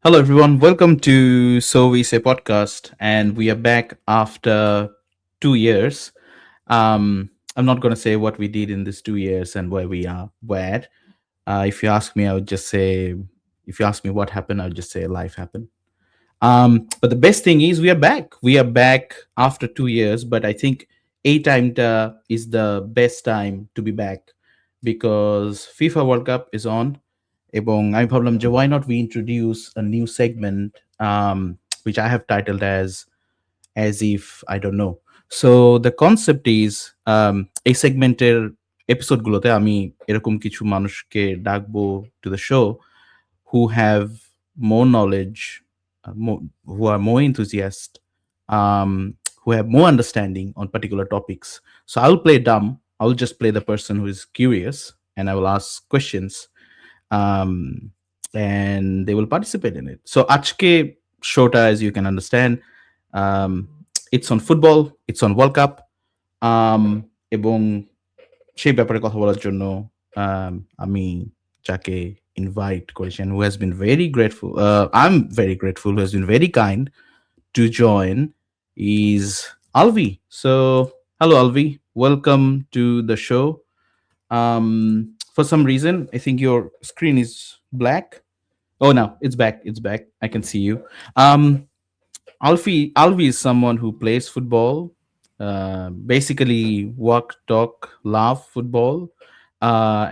Hello, everyone. Welcome to So We Say podcast, and we are back after 2 years. I'm not going to say what we did in these 2 years and where we are. Where, if you ask me, I would just say, if you ask me what happened, I would just say life happened. But the best thing is we are back. We are back after 2 years, but I think a time is the best time to be back because FIFA World Cup is on. এবং আমি ভাবলাম যে why not we introduce a new segment which I have titled as if I don't know. So the concept is এই সেগমেন্টের এপিসোডগুলোতে আমি এরকম কিছু মানুষকে ডাকবো to the show who have more knowledge, who are more enthusiast, who have more understanding on particular topics. So I'll play dumb. I'll just play the person who is curious, and I will ask questions, um, and they will participate in it. So Achke Shota, as you can understand, um, it's on football, it's on World Cup, এবং সেই ব্যাপারে কথা বলার জন্য আমি যাকে invite করেছেন, who has been very grateful, I'm very grateful, who has been very kind to join is Alvee. So hello Alvee, welcome to the show. For some reason I think your screen is black. Oh no, it's back, it's back, I can see you. Alvee is someone who plays football, basically walk, talk, laugh football,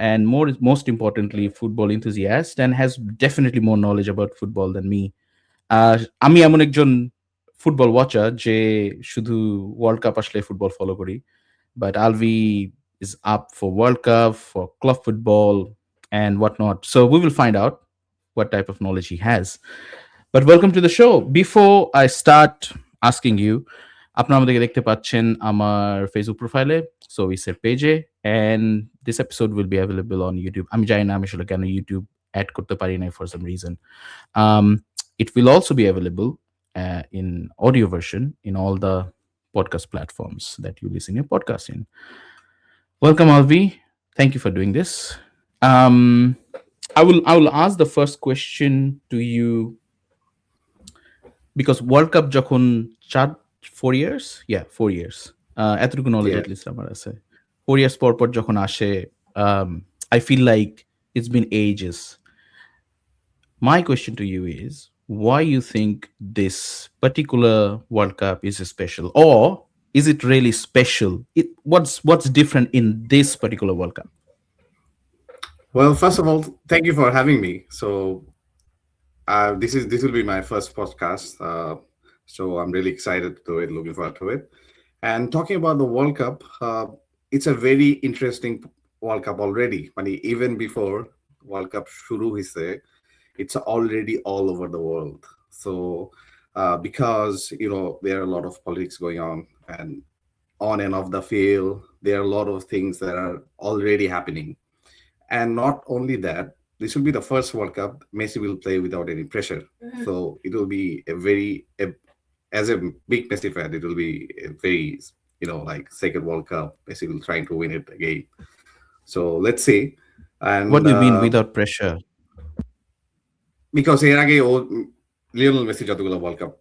and most importantly, football enthusiast, and has definitely more knowledge about football than me. আমি এমন একজন football watcher যে শুধু world cup আসলে football follow করি, but Alvee is up for World Cup, for club football, and whatnot. So we will find out what type of knowledge he has. But welcome to the show. Before I start asking you, আপনারা আমাদেরকে দেখতে পাচ্ছেন আমার Facebook প্রোফাইলে, so we say পেজে, and this episode will be available on YouTube. আমি জানি না আমি আসলে কেন ইউটিউব অ্যাড করতে পারি নাই for some reason. It will also be available in audio version in all the podcast platforms that you listen your podcast in. Welcome, Alvee. Thank you for doing this. I will ask the first question to you because World Cup যখন 4 years, yeah, 4 years, এতটুকু knowledge Yeah. at least আমার আছে। 4 years পর পর যখন আসে, I feel like it's been ages. My question to you is why you think this particular World Cup is special, or is it really special? What's different in this particular World Cup? Well, first of all, thank you for having me. So, this will be my first podcast. So I'm really excited to it. Looking forward to it. And talking about the World Cup, it's a very interesting World Cup already. I mean, even before World Cup shuru hise, it's already all over the world. So, because there are a lot of politics going on and off the field, there are a lot of things that are already happening. And not only that, this will be the first World Cup Messi will play without any pressure. So it will be as a big Messi fan, it will be a very, like second World Cup. Messi will trying to win it again. So let's see. And What do you mean without pressure? because এর আগে ও Lionel Messi যতগুলো world cup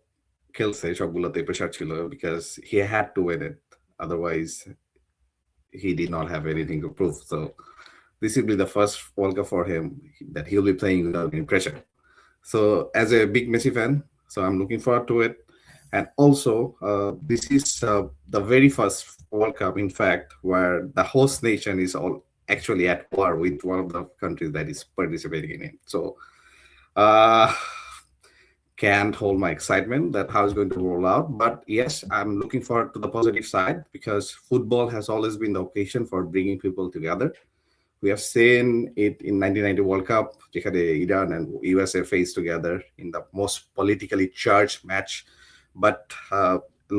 খেলছে সবগুলোতে pressure ছিল because he had to win it, otherwise he did not have anything to prove. So this will be the first World Cup for him that he'll be playing without any pressure. So as a big Messi fan, so I'm looking forward to it. And also, this is the very first World Cup, in fact, where the host nation is all actually at war with one of the countries that is participating in it. So uh, can't hold my excitement that how it's going to roll out. But yes, I'm looking forward to the positive side because football has always been the occasion for bringing people together. We have seen it in 1990 World Cup, যেখানে Iran and USA faced together in the most politically charged match. But a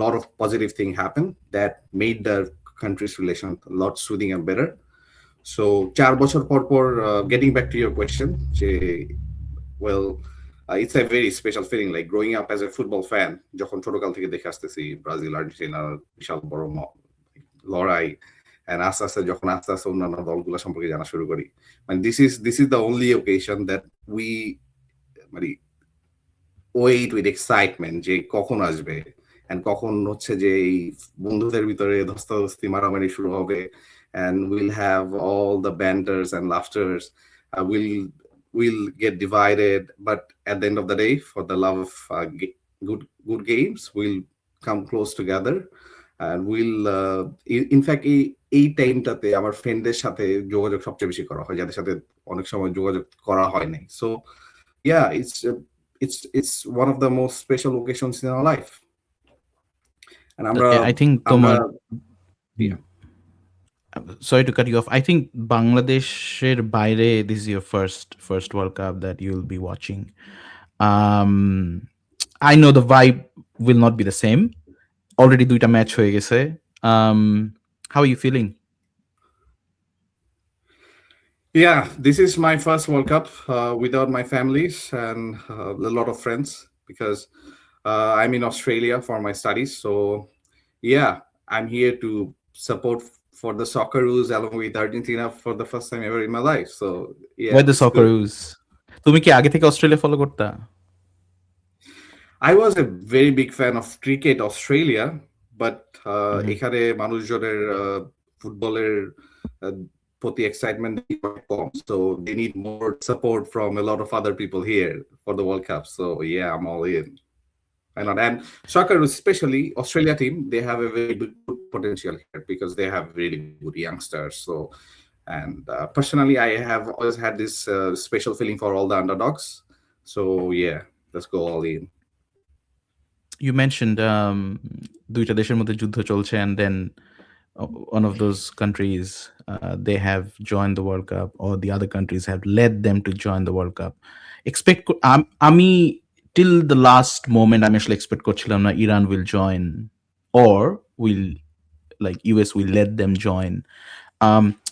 lot of positive things happened that made the country's relation a lot soothing and better. So, 4 বছর পর, getting back to your question, well, it's a very special feeling, like growing up as a football fan, যখন ছোটকাল থেকে দেখে আসতেছি Brazil আর্জেন্টিনার বিশাল বড় লড়াই, and আস্তে আস্তে যখন আস্তে আস্তে অন্যান্য দলগুলো সম্পর্কে জানা শুরু করি, মানে this is the only occasion that we মানে ওয়েট উইথ এক্সাইটমেন্ট যে কখন আসবে, এন্ড কখন হচ্ছে যে এই বন্ধুদের ভিতরে ধস্তাধস্তি মারামারি শুরু হবে, and we'll have all the banters and laughters. We'll get divided, but at the end of the day, for the love of good games, we'll come close together, and we'll in fact এই টাইমটাতে আমার ফ্রেন্ডদের সাথে যোগাযোগ সবচেয়ে বেশি করা হয়, যাদের সাথে অনেক সময় যোগাযোগ করা হয় নাই। So yeah, it's one of the most special occasions in our life, and আমরা I think আমরা তোমার yeah. sorry to cut you off. I think Bangladesher বাইরে this is your first World Cup that you'll be watching. Um, I know the vibe will not be the same. Already দুইটা match হয়ে গেছে. Um, how are you feeling? Yeah, this is my first World Cup without my families and a lot of friends, because I'm in Australia for my studies. So yeah, I'm here to support for the Socceroos along with Argentina for the first time ever in my life. So yeah, Why the it's good. Socceroos? তুমি কি আগে থেকে Australia follow করতা? I was a very big fan of cricket Australia, but এখানে মানুষজনের ফুটবলের প্রতি excitement com, so they need more support from a lot of other people here for the World Cup. So yeah, I'm all in. Why not? And soccer, especially Australia team, they have a very good potential here because they have really good youngsters. So, and personally, I have always had this special feeling for all the underdogs. So yeah, let's go all in. You mentioned দুইটা দেশের মধ্যে যুদ্ধ চলছে, and then one of those countries they have joined the World Cup, or the other countries have led them to join the World Cup. আমি till the last moment আমি আসলে expect করছিলাম না Iran will join, or will like US will let them join.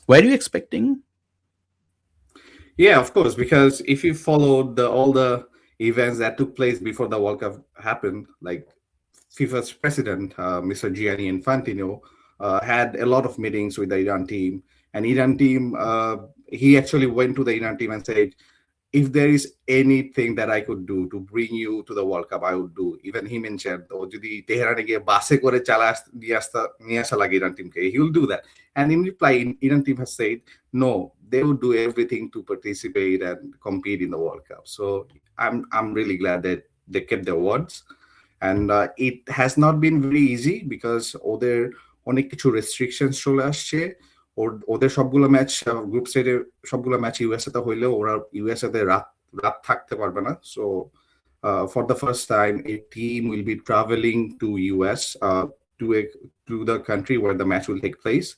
Were you expecting? Yeah, of course, because if you followed all the events that took place before the World Cup happened, like FIFA's president, Mr. Gianni Infantino, had a lot of meetings with the Iran team. And Iran team, he actually went to the Iran team and said, if there is anything that I could do to bring you to the World Cup, I would do. Even he mentioned, "Oh, যদি তেহরানে গিয়ে বাসে করে নিয়ে আসা লাগে Iran teamকে, he will do that." And in reply, Iran team has said, no, they would do everything to participate and compete in the World Cup. So I'm really glad that they kept their words. And it has not been very easy because ওদের অনেক কিছু restrictions চলে আসছে। ওদের সবগুলো match group স্টেজে সবগুলো match USA তে হইলেও ওরা ইউএসএ তে রাত রাত থাকতে পারবে না। So for the first time a team will be traveling to US to the country where the match will take place,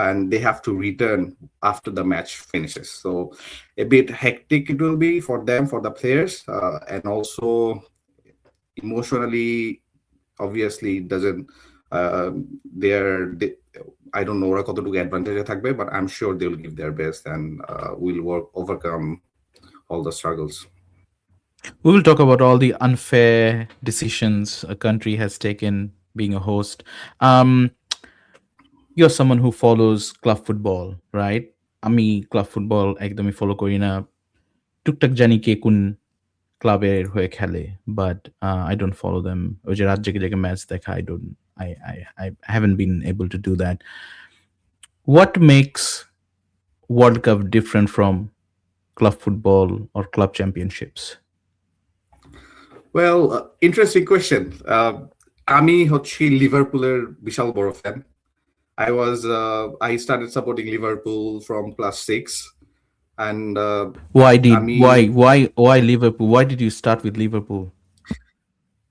and they have to return after the match finishes. So a bit hectic it will be for them, for the players, and also emotionally, obviously it doesn't they I don't know ওরা কতটুকু অ্যাডভান্টেজে থাকবে, but I'm sure they will give their best and will overcome all the struggles. We will talk about all the unfair decisions a country has taken being a host. You're someone who follows club football, right? আমি club football একদমই follow করি না। টুকটাক জানি কে কোন ক্লাবের হয়ে খেলে, but I don't follow them. ওই যে রাত জেগে জেগে ম্যাচ দেখা, I haven't been able to do that. What makes World Cup different from club football or club championships? Well, interesting question. আমি হচ্ছি লিভারপুলের বিশাল বড় fan. I started supporting Liverpool from class 6, and আমি why Liverpool? Why did you start with Liverpool?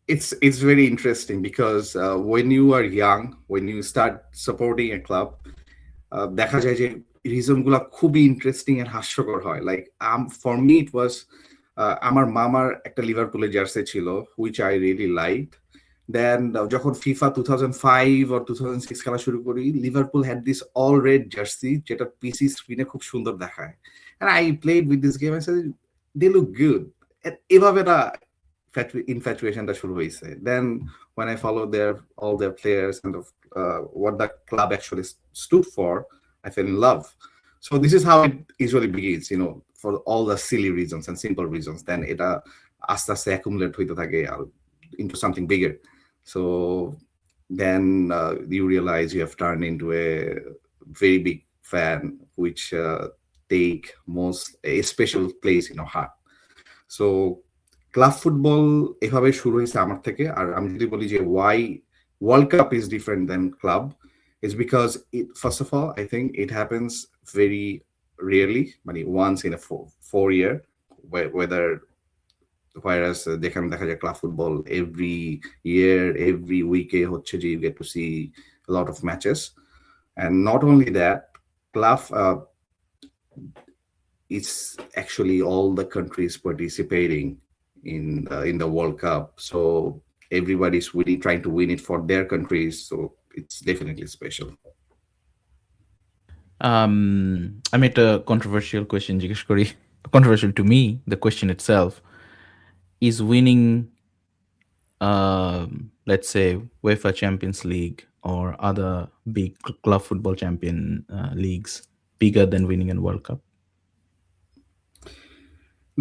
it's very interesting because when you are young, when you start supporting a club, দেখা যায় যে reason গুলা খুবই interesting and হাস্যকর হয়। Like for me it was আমার মামার একটা লিভারপুলের জার্সি ছিল which I really liked. Then যখন ফিফা 2005 or 2006 খেলা শুরু করি, Liverpool had this all red jersey যেটা পিসি স্ক্রিনে খুব সুন্দর দেখায়, and I played with this game, I said they look good. এভাবে না infatuationটা শুরু হয়েছে। Then when I followed all their players and what the club actually stood for, I fell in love. So this is how it usually begins, for all the silly reasons and simple reasons. Then এটা আস্তে আস্তে accumulate হইতে থাকে into something bigger. So then you realize you have turned into a very big fan, which take most a special place in your heart. So club football এভাবে শুরু হয়েছে আমার থেকে। আর আমি যদি বলি যে why world cup is different than club, is because it, first of all, I think it happens very rarely, মানে once in a four year, whether whereas যেখানে দেখা যায় club football every year, every week হচ্ছে যে you get to see a lot of matches. And not only that, club it's actually all the countries participating in the World Cup. So everybody's really trying to win it for their countries. So it's definitely special. আমি একটা controversial question জিজ্ঞেস করি, controversial to me, the question itself is winning, let's say UEFA Champions League or other big club football champion leagues bigger than winning a World Cup?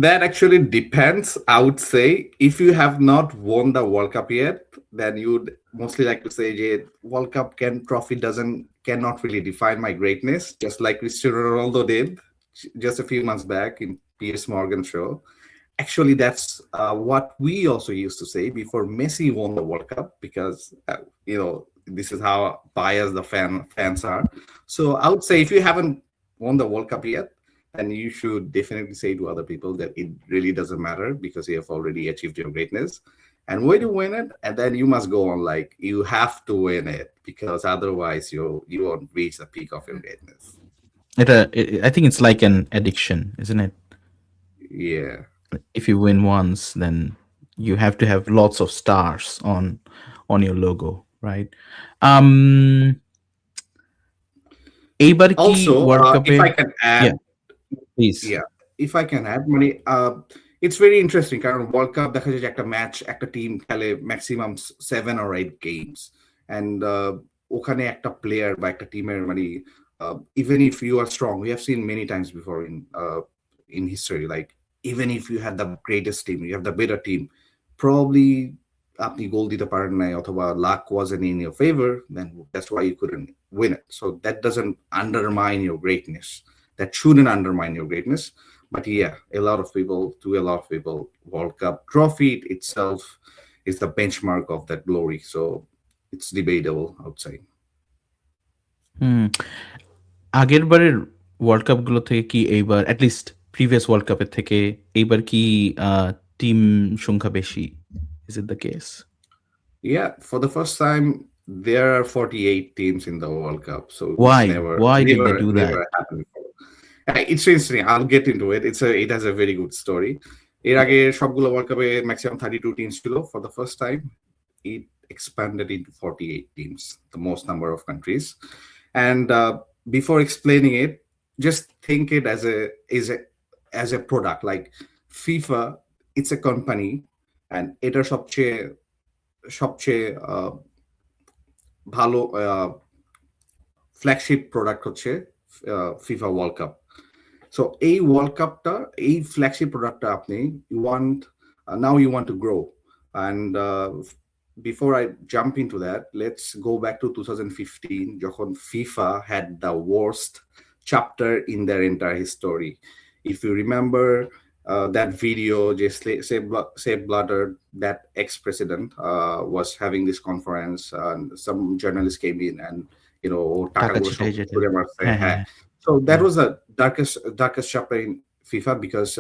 That actually depends. I would say if you have not won the World Cup yet, then you'd mostly like to say, "Jay, World Cup trophy cannot really define my greatness," just like Cristiano Ronaldo did just a few months back in Piers Morgan show. Actually, that's what we also used to say before Messi won the World Cup, because this is how biased the fans are. So I would say if you haven't won the World Cup yet, and you should definitely say to other people that it really doesn't matter because you have already achieved your greatness. And when you win it, and then you must go on like you have to win it, because otherwise you won't reach the peak of your greatness. I think it's like an addiction, isn't it? Yeah. If you win once, then you have to have lots of stars on your logo, right? এইবার কি Also, world if কাপে? I can add, Yeah, please. yeah, if I can add, মানে it's very interesting কারণ world cup দেখা যায় যে একটা match একটা টিম খেলে ম্যাক্সিমাম 7 or 8 games, and ওখানে একটা প্লেয়ার বা একটা টিমের মানে even if you are strong, we have seen many times before in history, like even if you had the greatest team, you have the better team, probably আপনি গোল দিতে পারেন নাই অথবা luck wasn't in your favor, then that's why you couldn't win it. So that doesn't undermine your greatness. That shouldn't undermine your greatness. But yeah, to a lot of people, World Cup trophy itself is the benchmark of that glory. So it's debatable, I would say. আগের বারের world কাপগুলো থেকে কি এইবার, at least previous world কাপের থেকে এইবার কি টিম সংখ্যা বেশি? Is it the case? Yeah, for the first time, there are 48 teams in the World Cup. So Why? it's never, Why did never, they do that? never happened before. It's interesting. I'll get into it. It has a very good story. এর আগে সবগুলো world কাপে maximum 32 teams ছিল. For the first time, it expanded into 48 teams, the most number of countries. And before explaining it, just think it as a product. Like FIFA, it's a company, and এটা সবচেয়ে ভালো flagship product হচ্ছে FIFA world cup. So এই world কাপটা, এই flagship প্রোডাক্টটা আপনি now you want to grow. And before I jump into that, let's go back to 2015 যখন FIFA had the worst chapter in their entire history. If you remember that video, Sepp Blatter, that ex-president, was having this conference, and some journalists came in and টাকা ছিটাই যেতে। হ্যাঁ, হ্যাঁ, হ্যাঁ। so that was the darkest chapter in FIFA, because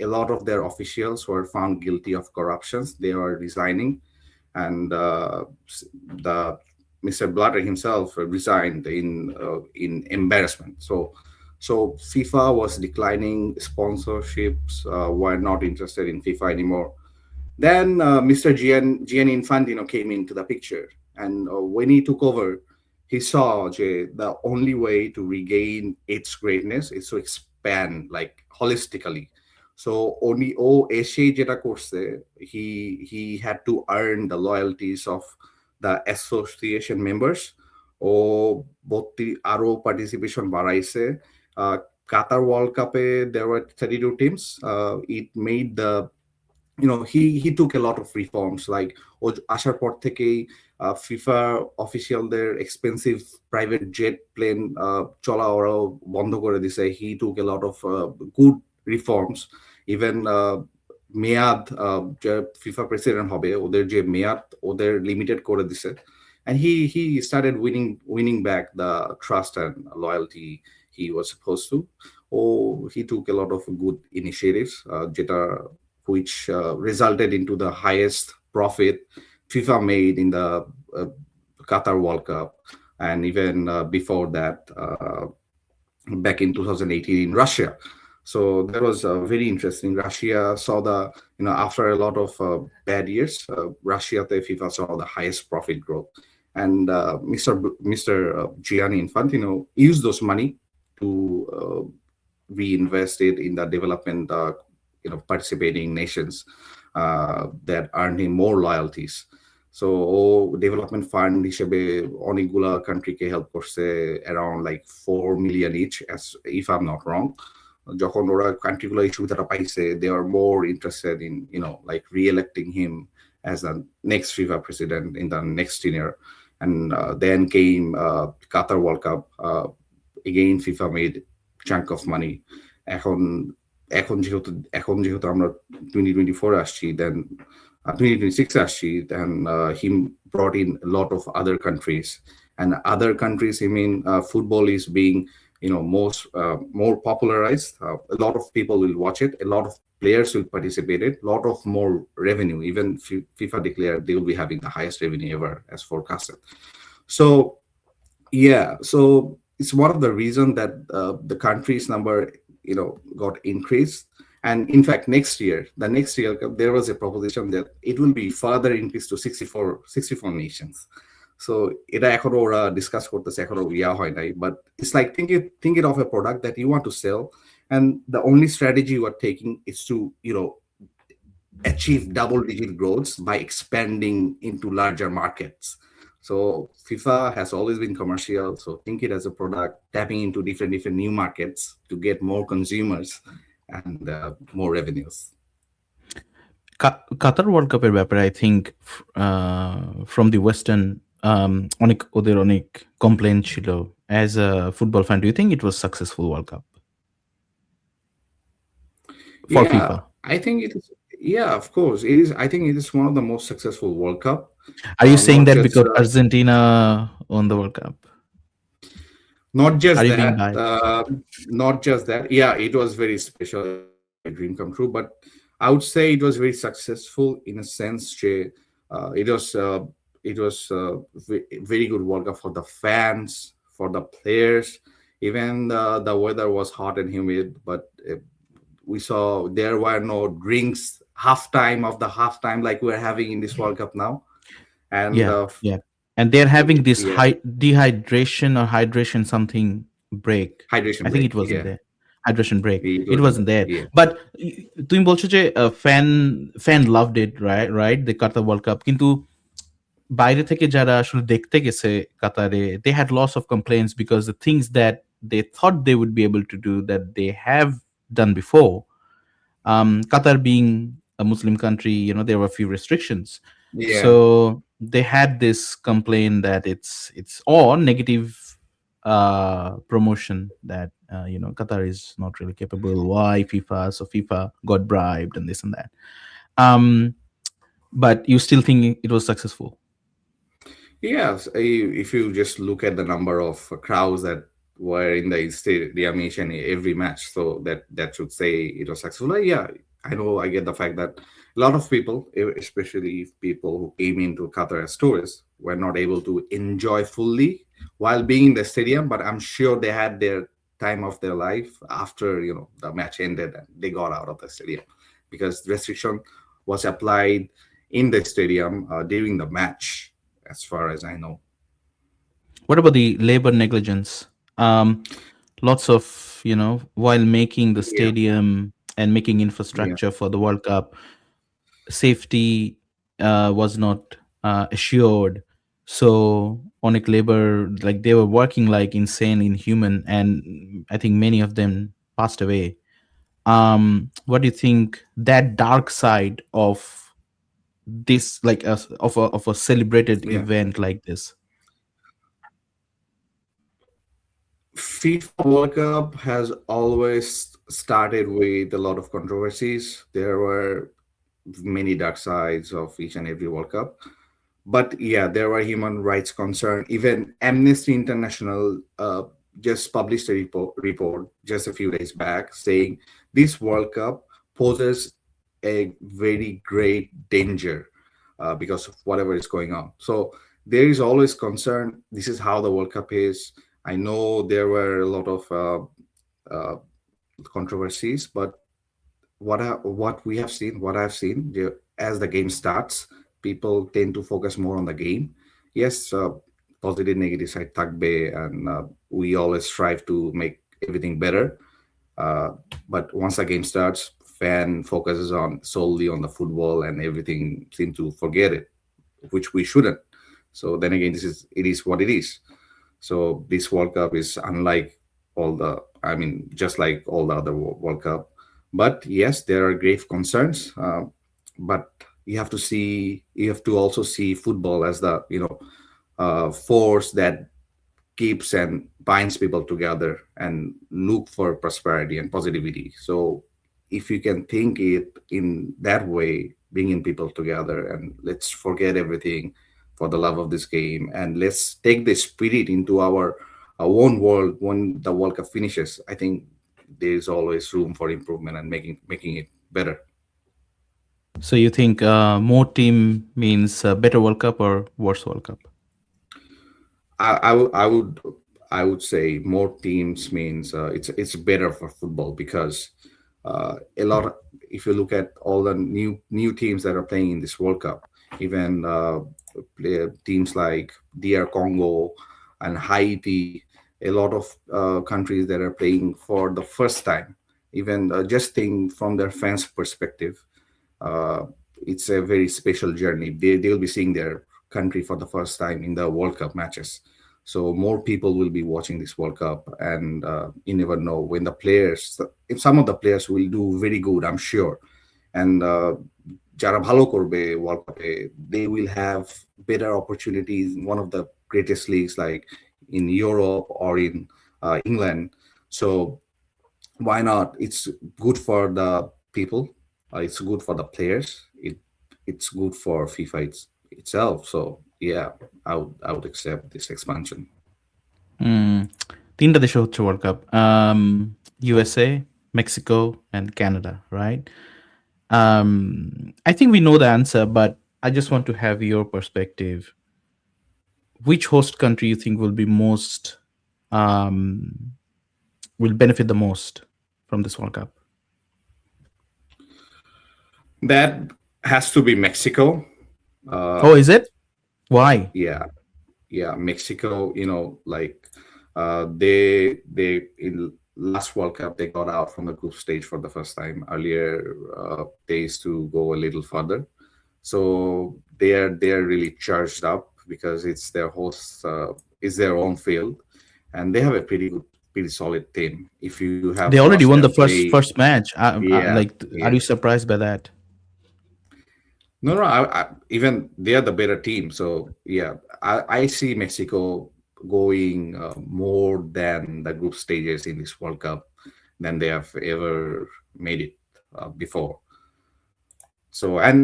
a lot of their officials were found guilty of corruptions. They were resigning, and the Mr. Blatter himself resigned in embarrassment. So FIFA was declining sponsorships, were not interested in FIFA anymore. Then Mr. Gianni Infantino came into the picture, and when he took over, he saw the only way to regain its greatness is to expand like holistically. So only এসে যেটা করছে, he had to earn the loyalties of the association members. ও আরো participation বাড়াইছে। Qatar World Cup, there were 32 teams. It made the he took a lot of reforms, like ও আসার পর থেকেই FIFA অফিসিয়ালদের expensive private jet plane চলা ওরাও বন্ধ করে দিছে। He took a lot of good reforms. Even মেয়াদ, যে ফিফা প্রেসিডেন্ট হবে ওদের যে মেয়াদ ওদের লিমিটেড করে দিছে। And he started winning back the trust and loyalty he was supposed to. Oh, he took a lot of good initiatives, যেটা which resulted into the highest profit FIFA made in the uh, Qatar World Cup, and even before that, back in 2018 in Russia. So that was very interesting. Russia saw the, after a lot of bad years, Russia, the FIFA saw the highest profit growth. And Mr. Gianni Infantino used those money to reinvest it in the development, participating nations that earn him more loyalties. So development fund হিসেবে অনেকগুলা কান্ট্রিকে help করছে, around like 4 million each, if I'm not wrong. যখন ওরা কান্ট্রিগুলো এই সুবিধাটা পাইছে, they are more interested in like re-electing him as the next FIFA president in the next tenure. And then came Qatar World Cup. Again FIFA made chunk of money. এখন এখন যেহেতু আমরা 2024 আসছি, then 2026 আসছি, then him brought in a lot of other countries. And other countries, I mean, football is being more popularized. A lot of people will watch it, a lot of players will participate it, a lot of more revenue. Even FIFA declared they will be having the highest revenue ever as forecasted. So yeah, so it's one of the reason that the country's number, got increased. And in fact, the next year, there was a proposition that it will be further increased to 64 nations. So এটা এখনো ওরা discuss করতেছে, এখনো ইয়া হয় নাই, but it's like think it of a product that you want to sell, and the only strategy you are taking is to achieve double-digit growth by expanding into larger markets. So FIFA has always been commercial. So think it as a product, tapping into different new markets to get more consumers and more revenues. Qatar World কাপের ব্যাপারে I think from the western অনেক ওদের অনেক complain ছিল। As a football fan, do you think it was successful World Cup for Yeah, FIFA? I think it is. Yeah, of course, it is. I think it is one of the most successful World Cup. Are you saying Not that just because Argentina won the world Cup? not are just you being that. By? Not just that. Yeah, it was very special. It was my dream come true. But I would say it was very successful in a sense. It was very good World Cup for the fans, for the players. Even the weather was hot and humid, but we saw there were no drinks halftime of the halftime like we're having in this World Cup now. And Yeah, yeah. And they're having this yeah, high dehydration or hydration something break. hydration I think break. it wasn't Yeah, there. Hydration break. it It wasn't wasn't there. there. Yeah. But তুমি বলছো যে fan loved it, right? The Qatar World Cup. কিন্তু বাইরে থেকে যারা আসলে দেখতে গেছে কাতারে, they had lots of complaints because the things that they thought they would be able to do that they have done before. Qatar being a Muslim country, there were a few restrictions. So Yeah. they had this complaint that it's or negative promotion that Qatar is not really capable. Why FIFA? So FIFA got bribed and this and that. Um, but you still think it was successful? Yes, if you just look at the number of crowds that were in the stadium each and every match, so that should say it was successful. Yeah, I know. I get the fact that a lot of people, especially people who came into Qatar as tourists, were not able to enjoy fully while being in the stadium. But I'm sure they had their time of their life after the match ended and they got out of the stadium, because restriction was applied in the stadium during the match, as far as I know. What about the labor negligence? Lots of, while making the Yeah, stadium and making yeah, infrastructure for the World Cup, safety was not assured. So Onic labor, like they were working like insane, inhuman, and I think many of them passed away. What do you think that dark side of this, like of a celebrated Yeah. event like this? FIFA World Cup has always started with a lot of controversies. There were many dark sides of each and every World Cup. But yeah, there were human rights concern. Even Amnesty International just published a report just a few days back saying this World Cup poses a very great danger because of whatever is going on. So there is always concern. This is how the World Cup is. I know there were a lot of uh, controversies, but what we have seen, what I've seen, as the game starts, people tend to focus more on the game. Yes, positive, negative side থাকবে, and we always strive to make everything better. Uh, but once the game starts, fan focuses on solely on the football, and everything seem to forget it, which we shouldn't. So then again, it is what it is. So this World Cup is unlike all the, I mean, just like all the other World Cup. But yes, there are grave concerns. But you have to also see football as the, force that keeps and binds people together and look for prosperity and positivity. So if you can think it in that way, bringing people together, and let's forget everything for the love of this game, and let's take the spirit into our own world when the World Cup finishes. I think there is always room for improvement and making it better. So you think more team means better World Cup or worse World Cup? I would say more teams means it's better for football because a lot of, if you look at all the new teams that are playing in this World Cup, even teams like DR Congo and Haiti, a lot of countries that are playing for the first time, even just think from their fans perspective, uh, it's a very special journey. They'll be seeing their country for the first time in the World Cup matches. So more people will be watching this World Cup, and you never know when the players, if some of the players will do very good, I'm sure, and যারা ভালো করবে world কাপে, they will have better opportunities in one of the greatest leagues like in Europe or in England. So why not? It's good for the people. It's good for the players. It's good for FIFA itself. So yeah, I would accept this expansion. হুম, ৩ টা দেশে হচ্ছে world cup. USA, Mexico and Canada, right? I think we know the answer, but I just want to have your perspective. Which host country you think um, will benefit the most from this World Cup? That has to be Mexico. Uh, Oh, is it? Why? yeah, yeah, Mexico. Like they in last World Cup they got out from the group stage for the first time. Earlier, they used to go a little further. So they are really charged up because it's their host, it's their own field, and they have a pretty solid team. If you have They watched already their won the play, first match. yeah, Like, are yeah. you surprised by that? No, no, even they are the better team. So yeah, I see Mexico going more than the group stages in this World Cup than they have ever made it before. So, and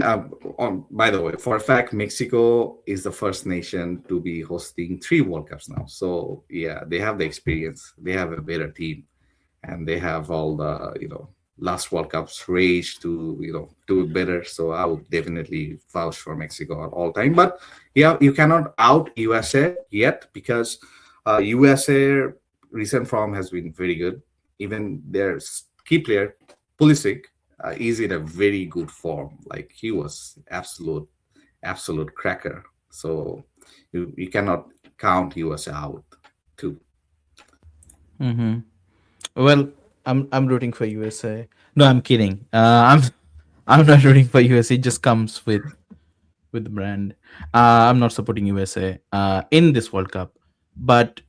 by the way, for a fact, Mexico is the first nation to be hosting 3 World Cups now. So yeah, they have the experience. They have a better team, and they have all the last World Cups rage to do it better. So I would definitely vouch for Mexico at all time. But yeah, you cannot out USA yet because USA recent form has been very good. Even their key player Pulisic is in a very good form. Like he was absolute cracker. So you cannot count USA out too. Hmm. Well, I'm rooting for USA. No, I'm kidding. I'm not rooting for USA. It just comes with the brand. I'm not supporting USA in this World Cup, but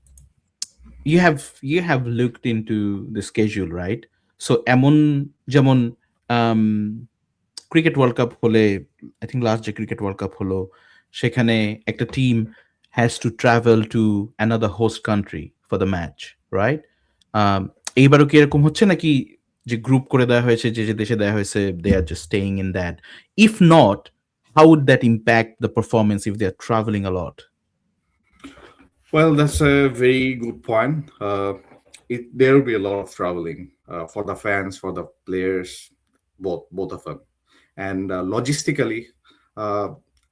you have looked into the schedule, right? So এমন যেমন cricket world cup হলে, I think last যে cricket world cup হলো, সেখানে একটা team has to travel to another host country for the match, right? এইবারও কি এরকম হচ্ছে নাকি যে গ্রুপ করে দেওয়া হয়েছে, যে যে দেশে দেওয়া হয়েছে they are just staying in that? If not, how would that impact the performance if they're traveling a lot? Well, that's a very good point. There will be a lot of traveling for the fans, for the players, both of them, and logistically, uh,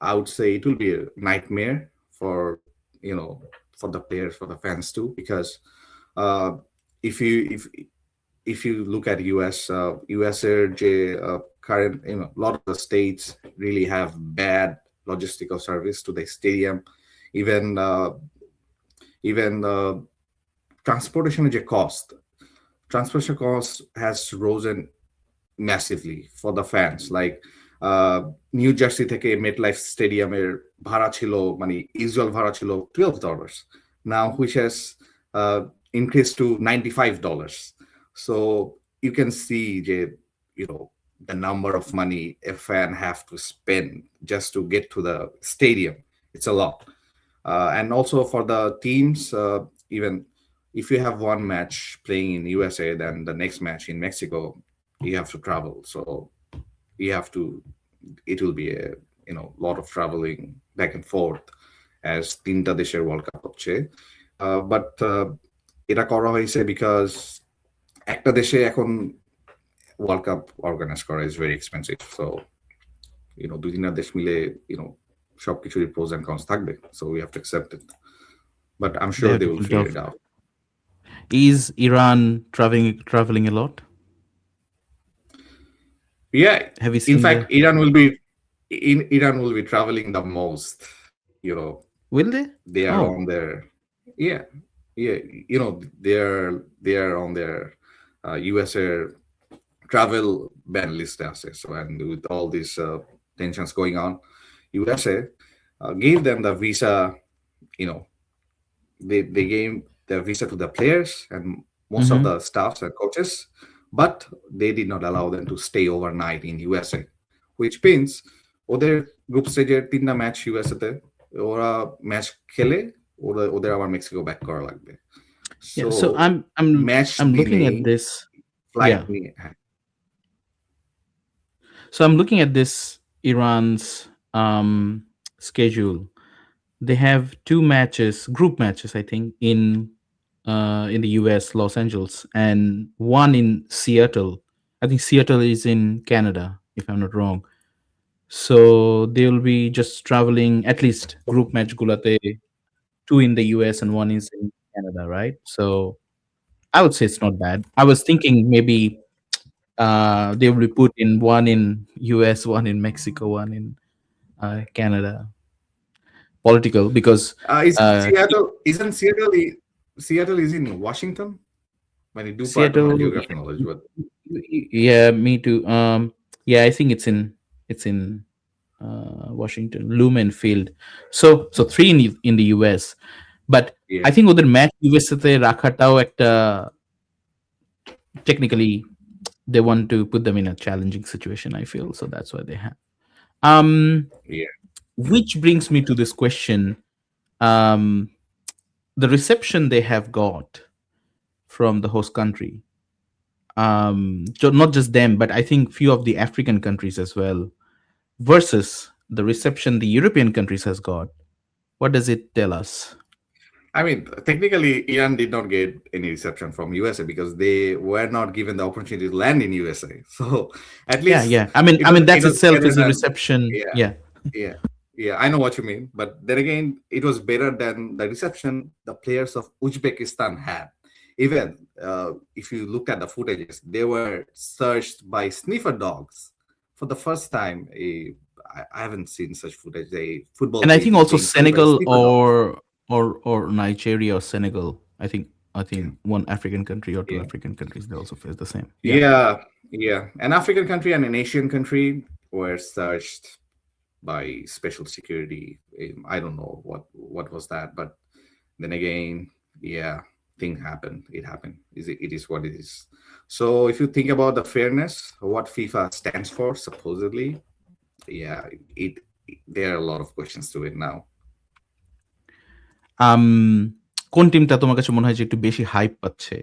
I would say it will be a nightmare for you know for the players, for the fans too, because uh, if you look at US, current, a lot of the states really have bad logistical service to the stadium, even even transportation transportation cost has risen massively for the fans. Like new jersey থেকে MetLife স্টেডিয়ামের ভাড়া ছিল, মানে usual ভাড়া ছিল $12, now which has increased to $95. So you can see you know the number of money a fan have to spend just to get to the stadium. It's a lot. And also for the teams, even if you have one match playing in USA, then the next match in Mexico, you have to travel. So you have to. It will be a lot of traveling back and forth as তিনটা দেশের world cup হচ্ছে, but এটা করা হয়েছে because একটা দেশে এখন world cup organise করা ইজ ভেরি এক্সপেন্সিভ। সো দুই তিনটা দেশ মিলে সবকিছুরই প্রোজ এন্ড কনস থাকবে, so we have to accept it, but I'm They sure have they to will pull it figure off. it out. Is Iran traveling a lot? Yeah, Have you in seen fact, the? Iran will be traveling the most. You know, Will they? they are Oh, on their yeah, yeah. They are on their USA travel ban list assets. So, and with all these tensions going on, USA gave them the visa. You know, they gave the visa to the players and most of mm-hmm. the staffs and coaches, but they did not allow them to stay overnight in USA, which means ওদের group স্টেজের তিনটা match USA তে ওরা match খেলে ওদের আবার Mexico back করা লাগবে। Yeah. So So match I'm looking দিনেই at this. Flight Yeah. নিয়ে, হ্যাঁ। So I'm looking at this Iran's schedule. They have two matches, group matches, I think, in the US, Los Angeles, and one in Seattle. I think Seattle is in Canada, if I'm not wrong. So they'll be just traveling at least group match gulate, two in the US and one is in Canada, right? So I would say it's not bad. I was thinking maybe they will be put in one in US, one in Mexico, one in Canada. Political because Is uh, Seattle isn't Seattle Seattle is in Washington? মানে দু part আমার Seattle, geography knowledge, but yeah, me too. Yeah, I think it's in Washington, Lumen Field. So three in the US, but I think ওদের match USA তে রাখাটাও একটা technically they want to put them in a challenging situation. I feel so that's why they have. Um, which brings me to this question: um, the reception they have got from the host country. Not just them, but I think few of the African countries as well, versus the reception the European countries has got. What does it tell us? I mean, technically, Iran did not get any reception from USA because they were not given the opportunity to land in USA. So at Yeah, least yeah. I mean it that's was itself better is a than, reception. yeah, Yeah, yeah, yeah. I know what you mean, but then again, it was better than the reception the players of Uzbekistan had. Even if you look at the footages, they were searched by sniffer dogs for the first time. I haven't seen such footage. A football and I game think is also being played by Senegal sniffer dogs. or Nigeria or Senegal. I think Yeah, one African country or two yeah. African countries they also face the same. Yeah, Yeah, yeah. An African country and an Asian country were searched by special security. I don't know what was that, but then again, yeah. thing happened. It happened. It is what it is. So if you think about the fairness, what FIFA stands for, supposedly, yeah, there are a lot of questions to it now. um কোন টিমটা তোমার কাছে মনে হয় যে একটু বেশি hype পাচ্ছে?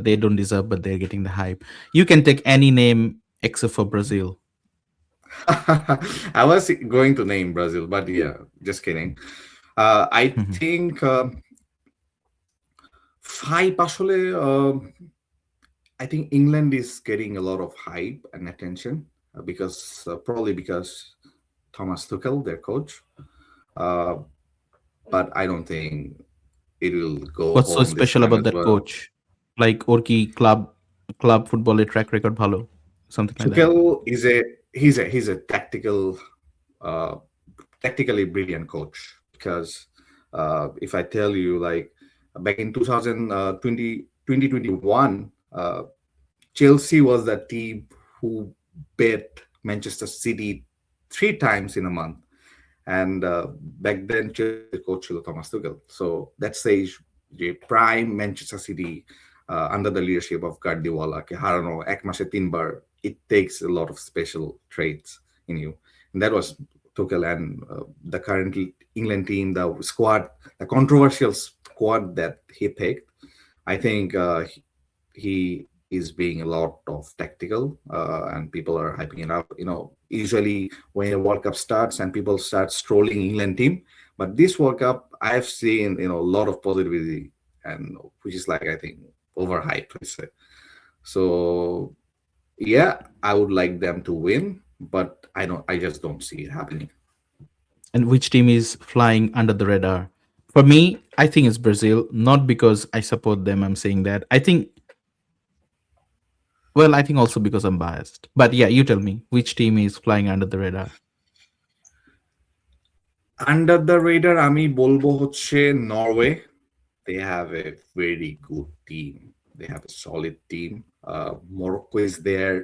They don't deserve but they're getting the hype. You can take any name except for Brazil. I was going to name Brazil, but yeah, just kidding. I think hype আসলে, I think England is getting a lot of hype and attention because probably because Thomas Tuchel, their coach. Uh, but I don't think it will go What's so home this special time about as that well. coach? Like ওর কি club ফুটবলের track record ভালো? Something like that. Tuchel is a uh, tactically brilliant coach because if I tell you, like back in 2020, 2021, Chelsea was the team who bet Manchester City 3 times in a month. And back then, Chelsea coach ছিল Thomas Tuchel. So that says the prime Manchester City under the leadership of Guardiola কে হারানো এক মাসে 3 বার, it takes a lot of special traits in you. And that was Tuchel. And the current England team, the squad, the controversial squad that he picked, I think he is being a lot of tactical, and people are hyping it up. Usually when a World Cup starts and people start strolling England team, but this World Cup I've seen a lot of positivity, and which is like, I think, overhyped, let's say. So yeah, I would like them to win, but I just don't see it happening. And which team is flying under the radar? For me, I think it's Brazil, not because I support them, I'm saying that. I think also because I'm biased. But yeah, you tell me, which team is flying under the radar? Under the radar, আমি বলবো হচ্ছে Norway. They have a very good team. They have a solid team. Morocco is there.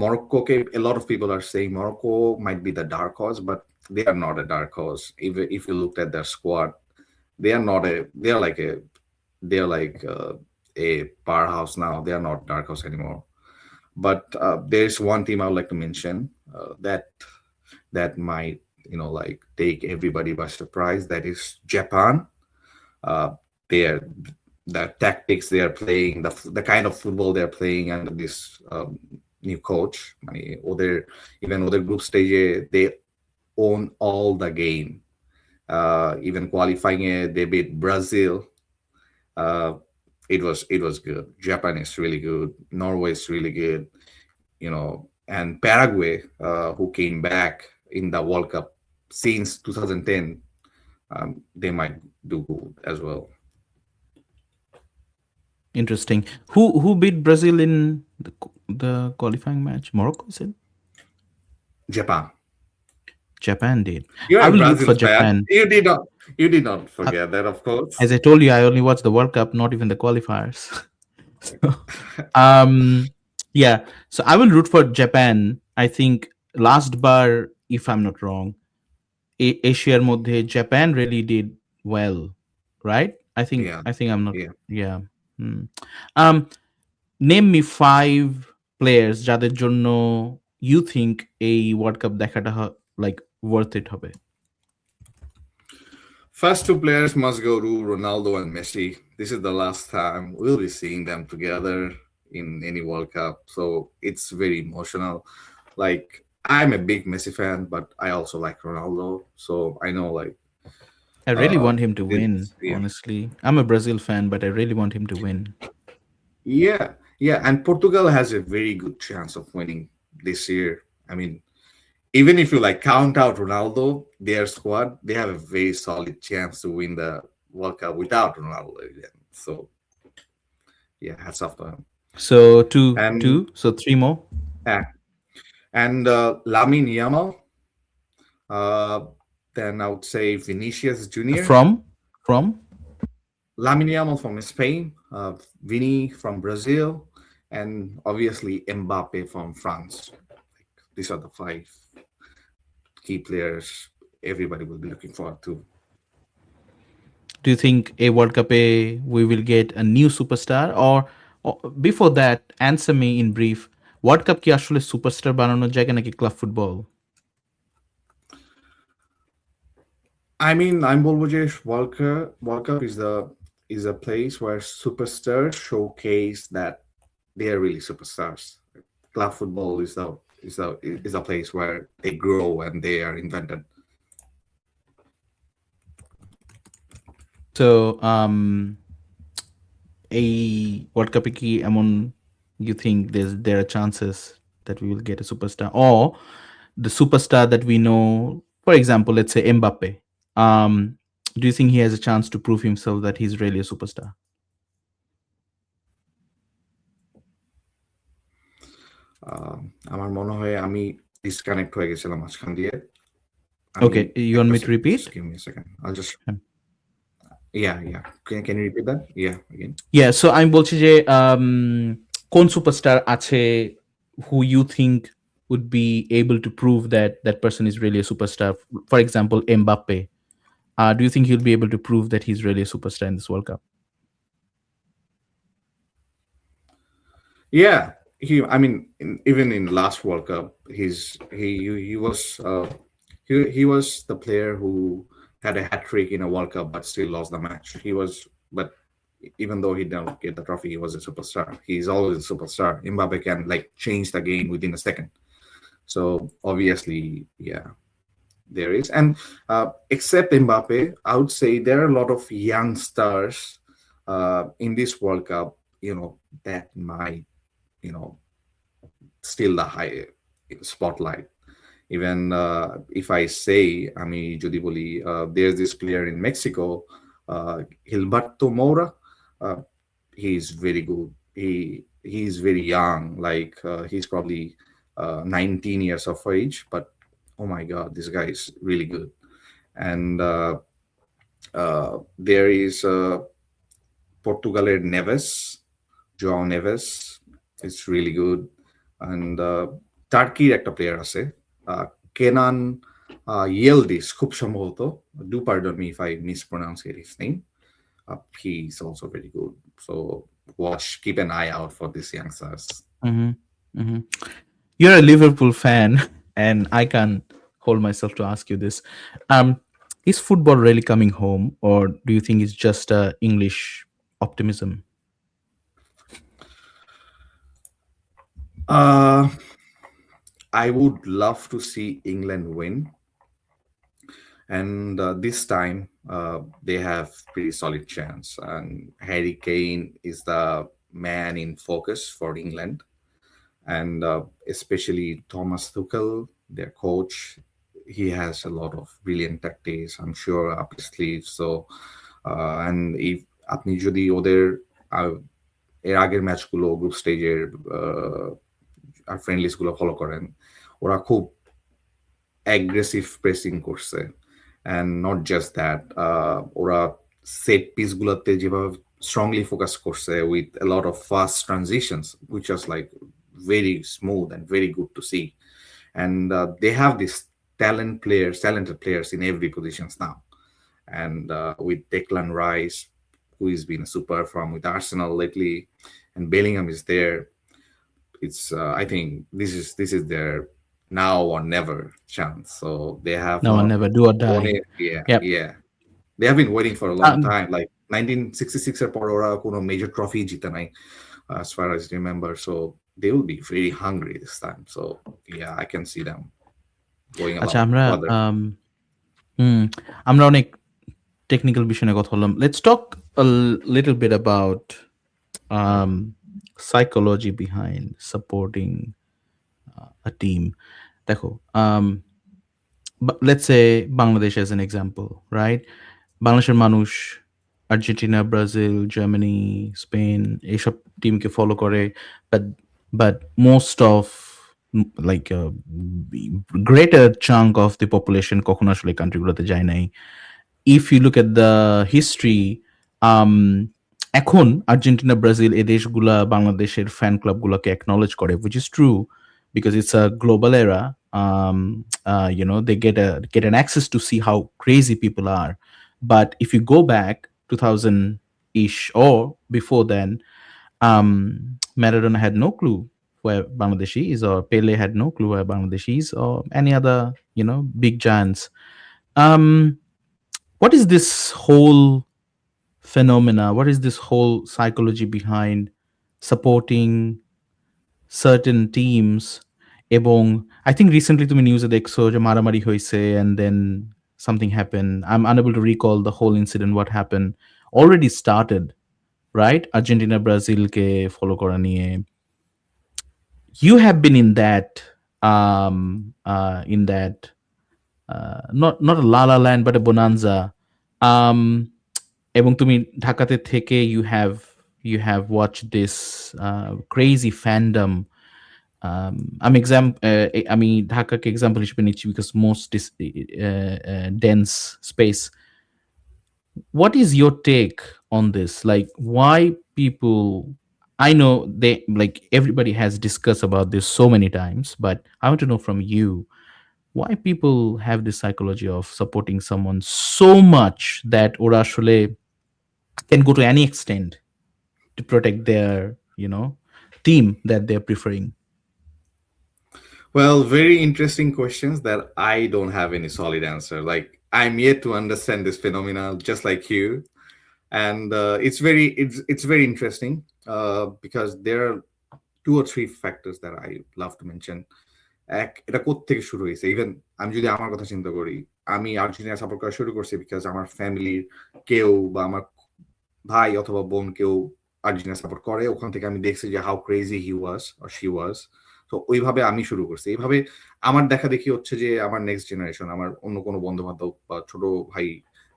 Morocco, okay, a lot of people are saying Morocco might be the dark horse, but they are not a dark horse. If you looked at their squad, they are not a. They are like a powerhouse now. They are not dark horse anymore. But there's one team I would like to mention that might like take everybody by surprise. That is Japan. uh, their the tactics they are playing, the kind of football they are playing under this new coach. মানে ওদের group stage they own all the game. Even qualifying they beat Brazil. uh, it was good. Japan is really good. Norway is really good. And Paraguay, who came back in the World Cup since 2010, they might do good as well. Interesting. Who beat Brazil in the qualifying match? Morocco, is it? Japan. Japan did. You're I a will root Brazil for fan. Japan. You did not Uh, forget that, of course. As I told you, I only watched the World Cup, not even the qualifiers. So, um, yeah. So I will root for Japan. I think last bar, if I'm not wrong, Asiaর মধ্যে Japan really did well, right? Yeah, I think I'm not. yeah. Yeah. Hmm. Um, Name me 5 players যাদের জন্য you think এই world cup দেখাটা like worth it হবে. First two players must go to Ronaldo and Messi. This is the last time we'll be seeing them together in any World Cup. So it's very emotional. Like, I'm a big Messi fan, but I also like Ronaldo. So I know, like, I really want him to win, yeah. honestly. I'm a Brazil fan, but I really want him to win. Yeah, yeah. And Portugal has a very good chance of winning this year. I mean, even if you like count out Ronaldo, their squad, they have a very solid chance to win the World Cup without Ronaldo again. So yeah, hats off to him. So two, And two, so 3 more. yeah, and Lamine Yamal. Uh, then I would say Vinicius Junior. From Lamine Yamal from Spain. Vini from Brazil, and obviously Mbappe from France. These are the 5 key players everybody will be looking forward to. Do you think a World Cup we will get a new superstar, or before that, answer me in brief. World Cup কি আসলে superstar বানানোর জায়গা নাকি club football? I mean, I'm বলবো যে World Cup is a place where superstars showcase that they are really superstars. Club football is a place where they grow and they are invented. So a World Cup কি এমন you think there are chances that we will get a superstar, or the superstar that we know, for example, let's say Mbappe. Um, do you think he has a chance to prove himself that he's really a superstar? আমার মনে হয় আমি disconnect হয়ে গেছিলাম মাঝখান দিয়ে। আমি Okay, you want একটা me to second, repeat? just give me a second. I'll just yeah. Can you repeat that? Yeah, again. Yeah, so আমি বলছি যে কোন সুপারস্টার আছে who you think would be able to prove that that person is really a superstar? For example, Mbappe. Do you think he'll be able to prove that he's really a superstar in this World Cup? Yeah, I mean, even in last World Cup, he was the player who had a hat trick in a World Cup but still lost the match. But even though he didn't get the trophy, he was a superstar. He's always a superstar. Mbappe can like change the game within a second. So obviously, yeah, there is. And except Mbappe, I would say there are a lot of young stars in this World Cup. That might still the high spotlight. Even if I say, আমি যদি বলি, there's this player in Mexico, Gilberto Moura. Uh, he's very good. He's very young. Like he's probably 19 years of age, but oh my God, this guy is really good. And there is Portugaler Neves, João Neves. It's really good. And টার্কির একটা player আছে, Canaan Yildiz, খুব সম্ভবত, do pardon me if I mispronounce his name. He is also very good. So keep an eye out for these youngsters. Mm-hmm. Mm-hmm. You're a Liverpool fan, and I can't hold myself to ask you this. Is football really coming home, or do you think it's just English optimism? I would love to see England win. And this time they have pretty solid chance. And Harry Kane is the man in focus for England. And especially Thomas Tuchel, their coach, he has a lot of brilliant tactics, I'm sure, up his sleeve. So and if আপনি যদি ওদের এর আগের ম্যাচগুলো, group স্টেজের আর ফ্রেন্ডলিস গুলো follow করেন, ওরা খুব অ্যাগ্রেসিভ প্রেসিং করছে। অ্যান্ড নট জাস্ট দ্যাট, ওরা সেট পিস গুলোতে যেভাবে স্ট্রংলি ফোকাস করছে with a lot of fast transitions, which was like very smooth and very good to see. And they have these talented players in every positions now. And with Declan Rice, who has been a super from with Arsenal lately, and Bellingham is there. It's I think this is their now or never chance. So they have No, not never do or won die. it. Yeah, Yep. yeah. They have been waiting for a long time. Like 1966 এর পর ওরা কোনো major trophy জিতে নাই, as far as I remember. So they will be very hungry this time. So yeah, I can see them going a lot আচ্ছা, further. আমরা অনেক technical বিষয় নিয়ে কথা বললাম. Let's talk a little bit about psychology behind supporting a team. দেখো, let's say Bangladesh as an example, right? বাংলাদেশের মানুষ আর্জেন্টিনা, ব্রাজিল, জার্মানি, স্পেন এইসব টিমকে ফলো করে, but most of like a greater chunk of the population কখনো আসলে কান্ট্রিগুলোতে যায় নাই. If you look at the history, এখন আর্জেন্টিনা, ব্রাজিল এই দেশগুলা বাংলাদেশের ফ্যান ক্লাবগুলোকে acknowledge করে, which is true because it's a global era. They get an access to see how crazy people are. But if you go back, 2000 ish or before then, Maradona had no clue where Bangladesh is, or Pele had no clue where Bangladesh is, or any other, big giants. Um, what is this whole phenomena? What is this whole psychology behind supporting certain teams? এবং I think recently তুমি নিউজে দেখছো যে মারামারি হয়েছে and then something happened. I'm unable to recall the whole incident, what happened. Already started, right? Argentina Brazil K follow করা নিয়ে. You have been in that not a La La Land but a bonanza. um এবং তুমি ঢাকাতে থেকে you have watched this crazy fandom. আমি ঢাকাকে example হিসেবে নিচ্ছি because most dense space. What is your take on this? Like, why people? I know they, like, everybody has discussed about this so many times, but I want to know from you why people have this psychology of supporting someone so much that ওরা আসলে can go to any extent to protect their, team that they're preferring. Well, very interesting questions that I don't have any solid answer. Like, I'm yet to understand this phenomena, just like you, and it's very interesting because there are two or three factors that I love to mention. এটা কোত্থেকে শুরু হয়েছে? Even আমি যদি আমার কথা চিন্তা করি, আমি আর্জেন্টিনা সাপোর্ট করা শুরু করছি বিকজ আমার ফ্যামিলির কেউ বা আমার ভাই অথবা বোন কেউ আর্জেন্টিনা সাপোর্ট করে। ওখান থেকে আমি দেখছি যে how crazy he was or she was. তো ওইভাবে আমি শুরু করছি। এইভাবে আমার দেখা দেখি হচ্ছে যে আমার নেক্সট জেনারেশন, আমার অন্য কোনো বন্ধু বান্ধব বা ছোট ভাই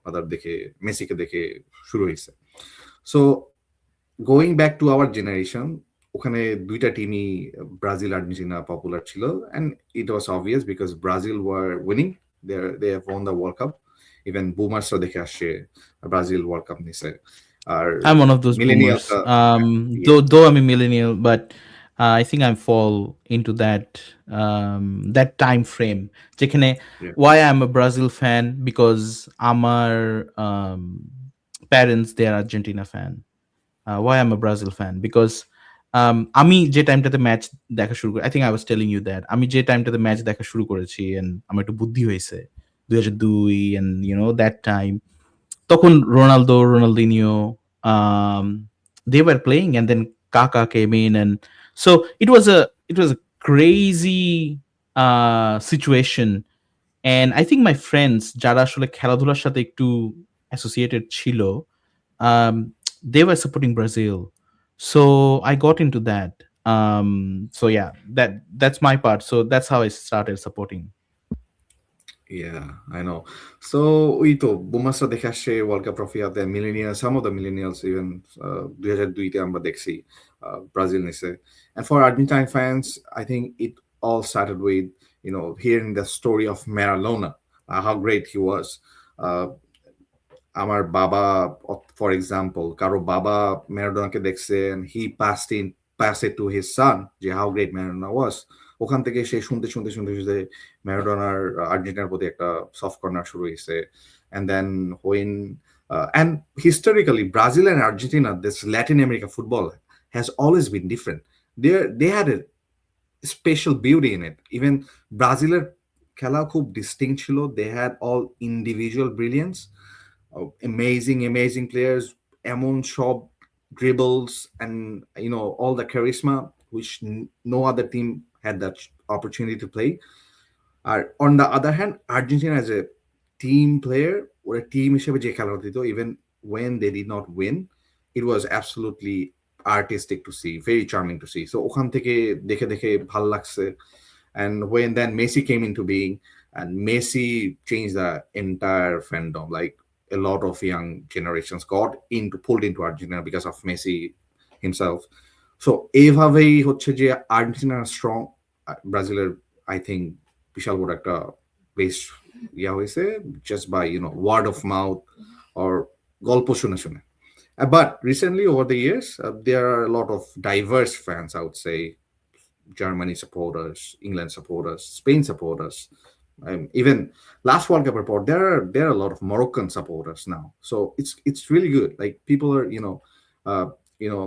দাদার দেখে মেসিকে দেখে শুরু হয়েছে। So going back to our generation, ওখানে দুইটা টিমই ব্রাজিল আর্জেন্টিনা পপুলার ছিল, and it was obvious because Brazil were winning, they have won the world cup. Even বুমার্সরা দেখে আসছে ব্রাজিল ওয়ার্ল্ড কাপ নিছে। আর I'm one of those boomers. মিলেনিয়ালসরা, Though I'm a millennial, but I think I fall into that time frame. যেখানে why I'm a Brazil fan because আমার parents they are Argentina fan. Why I'm a Brazil fan because আমি যে টাইমটাতে match দেখা শুরু করি, I think I was telling you that আমি যে টাইমটাতে ম্যাচ দেখা শুরু করেছি and আমার একটু বুদ্ধি হয়েছে 2002 and that time, তখন Ronaldo, Ronaldinho, they were playing, and then Kaka came in, and so it was a crazy situation. And I think my friends, যারা আসলে খেলাধুলার সাথে একটু associated ছিল, um, they were supporting Brazil, so I got into that. So yeah, that's my part. So that's how I started supporting. Yeah, I know. So ওই তো বুমাসরা দেখে আসছে ওয়ার্ল্ড কাপ ট্রফি হাতে, millennial, some of the millennials even 2002-তে আমরা দেখছি Brazil নিছে। And for Argentine fans, I think it all started with hearing the story of Maradona, how great he was. আমার বাবা, ফর এক্সাম্পল, কারো বাবা ম্যারাডোনাকে দেখছে and he passed it to his son যে how great Maradona was. ওখান থেকে সে শুনতে শুনতে শুনতে শুনতে ম্যারাডোনার আর্জেন্টিনার প্রতি একটা সফট কর্নার শুরু হয়েছে। And then when and historically Brazil and Argentina, this Latin America football has always been different. They had a special beauty in it. Even ব্রাজিলের খেলা খুব ডিস্টিংক্ট ছিল. They had all individual brilliance, amazing players, এমন সব dribbles and all the charisma which no other team had that opportunity to play. On the other hand, Argentina as a team player or a team হিসেবে যে খেলা হতো, even when they did not win, it was absolutely artistic to see, very charming to see. So ওখান থেকে দেখে দেখে ভাল লাগছে. And when then Messi came into being, and Messi changed the entire fandom. Like, a lot of young generations got pulled into Argentina because of Messi himself. So এইভাবেই হচ্ছে যে Argentina strong, ব্রাজিলের আই থিঙ্ক বিশাল বড় একটা বেশ হয়েছে just by word of mouth or গল্প শুনে শুনে. But recently, over the years, there are a lot of diverse fans, I would say. Germany supporters, England supporters, Spain supporters, Even last World Cup report, there are a lot of Moroccan supporters now. So it's really good. Like people are, uh, you know,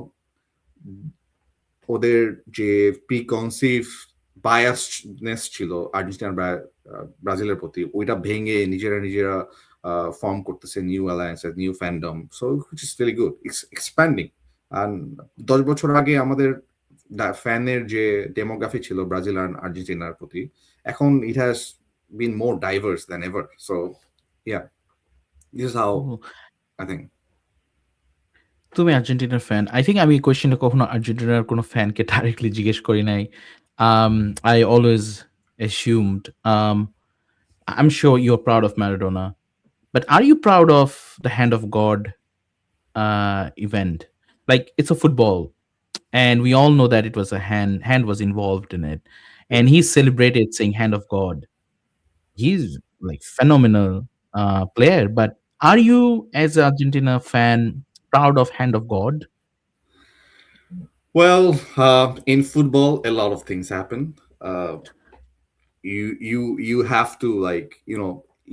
ওদের যে প্রিকনসিভ biasness ছিল Argentina ব্রাজিলের প্রতি ওইটা ভেঙে নিজেরা form করতেছে new alliance new fandom so which is very good expanding. আর 10 বছর আগে আমাদের ফ্যানের যে ডেমোগ্রাফি ছিল ব্রাজিল আর আর্জেন্টিনার প্রতি, এখন it has been more diverse than ever. So yeah, this is how ও, আই থিঙ্ক। তুমি আর্জেন্টিনার ফ্যান। আই থিঙ্ক আমি এই কোয়েশ্চেনটা কখনো আর্জেন্টিনার কোনো ফ্যানকে ডাইরেক্টলি জিজ্ঞেস করি নাই। I always assumed, I'm sure you're proud of Maradona, but are you proud of the hand of God event? Like, it's a football, and we all know that it was a hand was involved in it, and he celebrated saying hand of God. He's like phenomenal player, but are you as an Argentina fan proud of hand of God? Well, in football, a lot of things happen. You have to, like,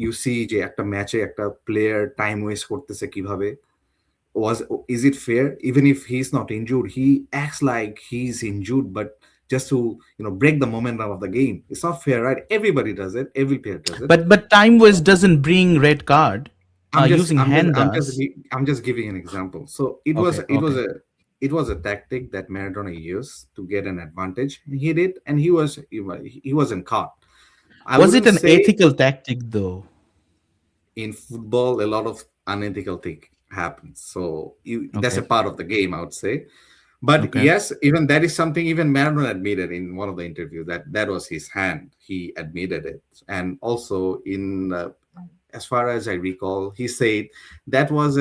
you see যে একটা ম্যাচে একটা player time waste করতেছে কিভাবে, was is it fair? Even if he's not injured, he acts like he's injured, but just to break the momentum of the game. It's not fair, right? Everybody does it, every player does it. But time waste doesn't bring red card. I'm just Using I'm just hand I'm just does. I'm just giving an example. So it was Okay, it was okay. a tactic that Maradona used to get an advantage. He did, and he wasn't caught. I Was it wouldn't an say ethical tactic though? in football a lot of unethical thing happens. So that's a Okay, part of the game, I would say. But okay. yes, even that is something even Maradona admitted in one of the interviews that that was his hand. He admitted it, and also in as far as I recall, he said that was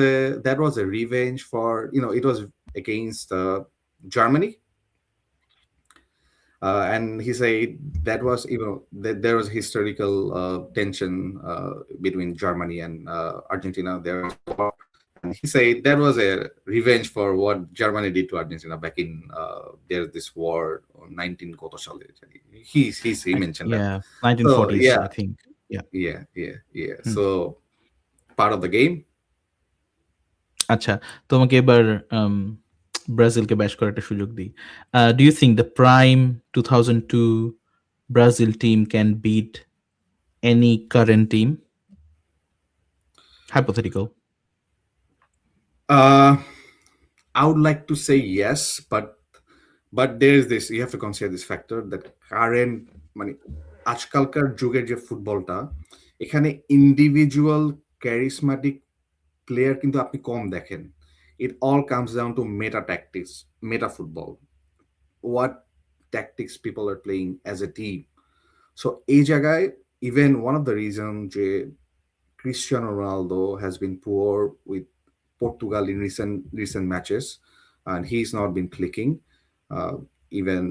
a revenge for it was against Germany, and he said that was that there was historical tension between Germany and Argentina. There was a war, and he said that was a revenge for what Germany did to Argentina back in there's this war on 19 কত সালে জানি। He mentioned that. Yeah, So 1940s, yeah, I think. Yeah. yeah. Hmm. So part of the game. আচ্ছা, তোমাকে এবার ব্রাজিলকে ব্যাশ করার একটা সুযোগ দিই। Do you think the prime 2002 Brazil team can beat any current team? Hypothetical. Uh, I would like to say yes, but there's this, you have to consider this factor that current মানে আজকালকার যুগের যে ফুটবলটা, এখানে individual charismatic player কিন্তু আপনি কম দেখেন। It all comes down to meta tactics, meta football, what tactics people are playing as a team. So এই জায়গায় even one of the reason যে Cristiano Ronaldo has been poor with Portugal in recent matches, and he's not been clicking. Even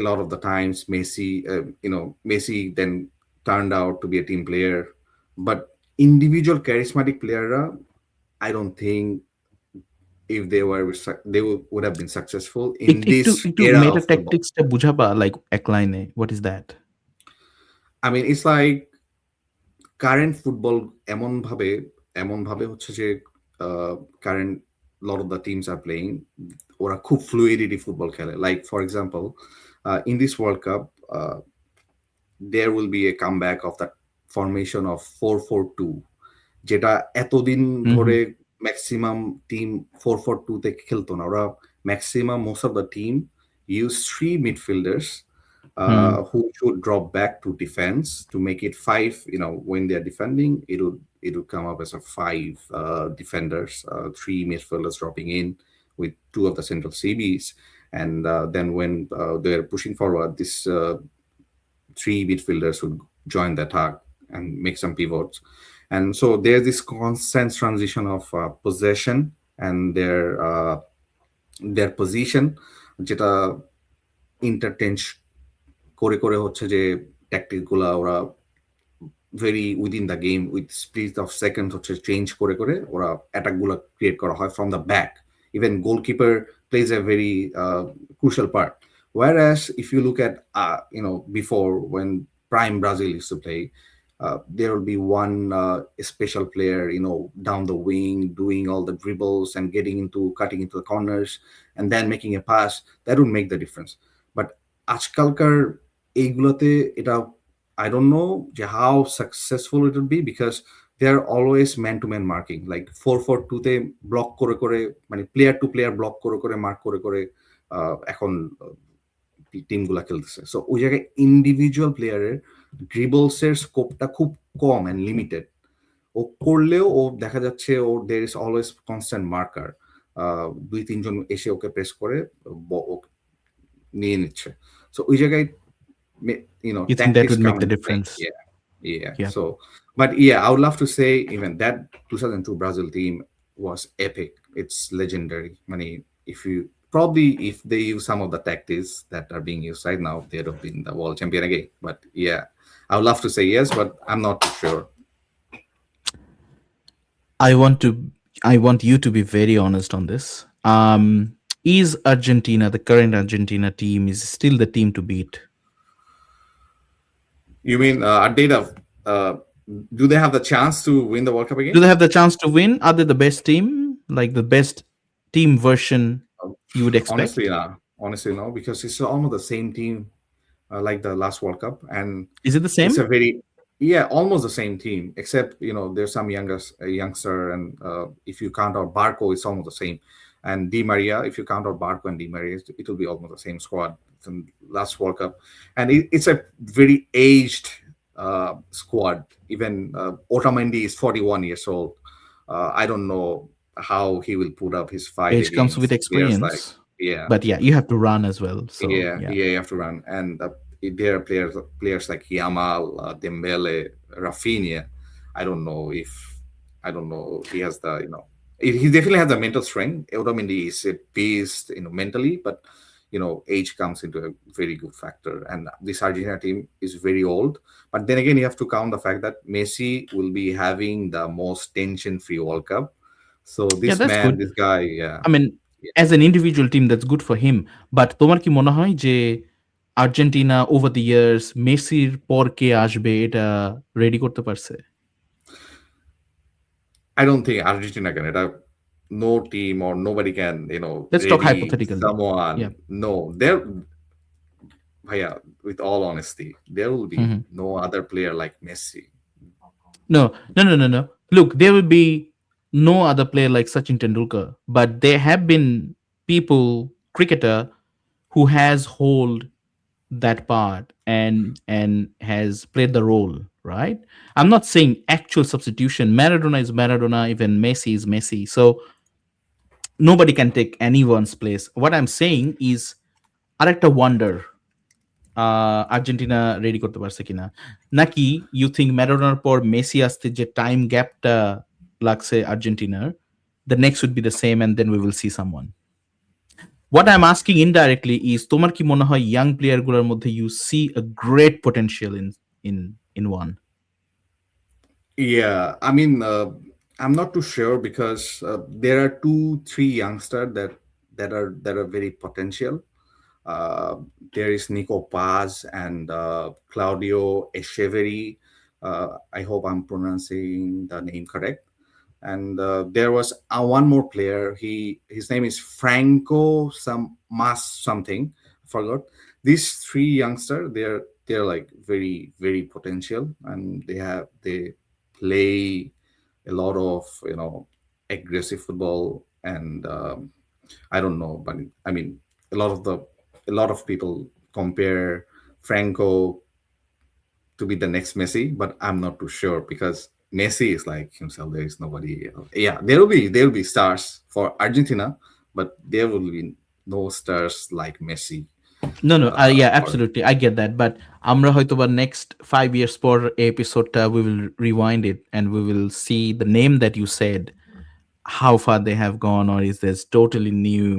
a lot of the times, Messi then turned out to be a team player, but individual charismatic player, I don't think if they would have been successful in একটু this একটু era meta of football. ট্যাকটিক্সটা বুঝাবা, like এক লাইনে, what is that? I mean, it's like current football এমন ভাবে হচ্ছে যে current lot of the teams are playing, ওরা খুব ফ্লুইডিটি ফুটবল খেলে। Like for example in this world cup there will be a comeback of that formation of 4-4-2, যেটা এতদিন ধরে ম্যাক্সিমাম টিম 4-4-2 তে খেলতো না। ওরা maximum most of the team use 3 midfielders who should drop back to defense to make it 5. When they're defending, it would come up as a 5 defenders, 3 midfielders dropping in with 2 of the central CBs, and then when they're pushing forward, this 3 midfielders would join the attack and make some pivots. And so there's this constant transition of possession and their position, যেটা interchange করে হচ্ছে যে tactic গুলা ওরা very within the game with split of second হচ্ছে change করে ওরা attack গুলা ক্রিয়েট করা হয় from the back. Even goalkeeper plays a very crucial part. Whereas if you look at before, when prime Brazil used to play, there will be one special player, down the wing, doing all the dribbles and cutting into the corners, and then making a pass. That would make the difference. But আজকালকার এইগুলোতে এটা I don't know how successful it will be, because they are always man to man marking, like 4-4-2 তে block করে মানে player two player block করে mark করে এখন টিমগুলা খেলতেছে। সো ওই জায়গায় ইন্ডিভিজুয়াল প্লেয়ারের ড্রিবলসের স্কোপটা খুব কম অ্যান্ড লিমিটেড। ও করলেও ও দেখা যাচ্ছে there is always constant marker, 2-3 জন এসে ওকে প্রেস করে নিয়ে নিচ্ছে। সো ওই জায়গায় You think that tactics would come make the into play. difference? Yeah. Yeah. So, but yeah, I would love to say even that 2002 Brazil team was epic. It's legendary. I mean, if they use some of the tactics that are being used right now, they'd have been the world champion again. But yeah, I would love to say yes, but I'm not too sure. I want you to be very honest on this. Is Argentina, the current Argentina team, is still the team to beat? You mean do they have the chance to win the World Cup again? Do they have the chance to win? Are they the best team, like the best team version you would expect? Honestly, no, because it's almost the same team like the last World Cup, and Is it the same? it's almost the same team, except there's some youngster, and if you count out Barco, it's almost the same, and Di Maria. If you count out Barco and Di Maria, it will be almost the same squad from last World Cup, and it's a very aged squad. Even Otamendi is 41 years old. I don't know how he will put up his fight. Age comes with players experience. like, But yeah, you have to run as well. So you have to run, and there are players like Yamal, Dembele, Rafinha. I don't know if he has the he definitely has the mental strength. Otamendi is a beast, mentally, but age comes into a very good factor. And this Argentina team is very old, but then again, you have to count the fact that Messi will be having the most tension-free World Cup. So this that's good. this guy, I mean, as an individual team, that's good for him. But তোমার কি মনে হয় যে Argentina over the years মেসির পর কে আসবে এটা ready করতে পারছে? I don't think Argentina can. No team or nobody can, Let's talk hypothetically. Someone. Yeah. No, with all honesty, there will be no other player like Messi. No. Look, there will be no other player like Sachin Tendulkar, but there have been cricketer who has hold that part and has played the role, right? I'm not saying actual substitution. Maradona is Maradona, even Messi is Messi. So nobody can take anyone's place. What I'm saying is arekta wonder Argentina ready করতে পারছে কিনা, নাকি you think ম্যারাডোনার পর Messi আসতে যে time গ্যাপটা লাগছে আর্জেন্টিনার, the next would be the same and then we will see someone? What I'm asking indirectly is তোমার কি মনে হয় ইয়াং প্লেয়ার গুলোর মধ্যে you see a great potential in one? Yeah, I mean, I'm not too sure, because there are 2-3 youngsters that are very potential. There is Nico Paz and Claudio Echeverri. I hope I'm pronouncing the name correct. And there was one more player. His name is Franco something. I forgot. These 3 youngsters, they're like very, very potential, and they play a lot of aggressive football, and I don't know, but I mean, a lot of people compare Franco to be the next Messi, but I'm not too sure, because Messi is like himself. There is nobody else. Yeah, there will be stars for Argentina, but there will be no stars like Messi. No, yeah, absolutely, I get that. But আমরা হয়তোবা next 5 years পর এপিসোডটা we will rewind it and we will see the name that you said, how far they have gone, or is this totally new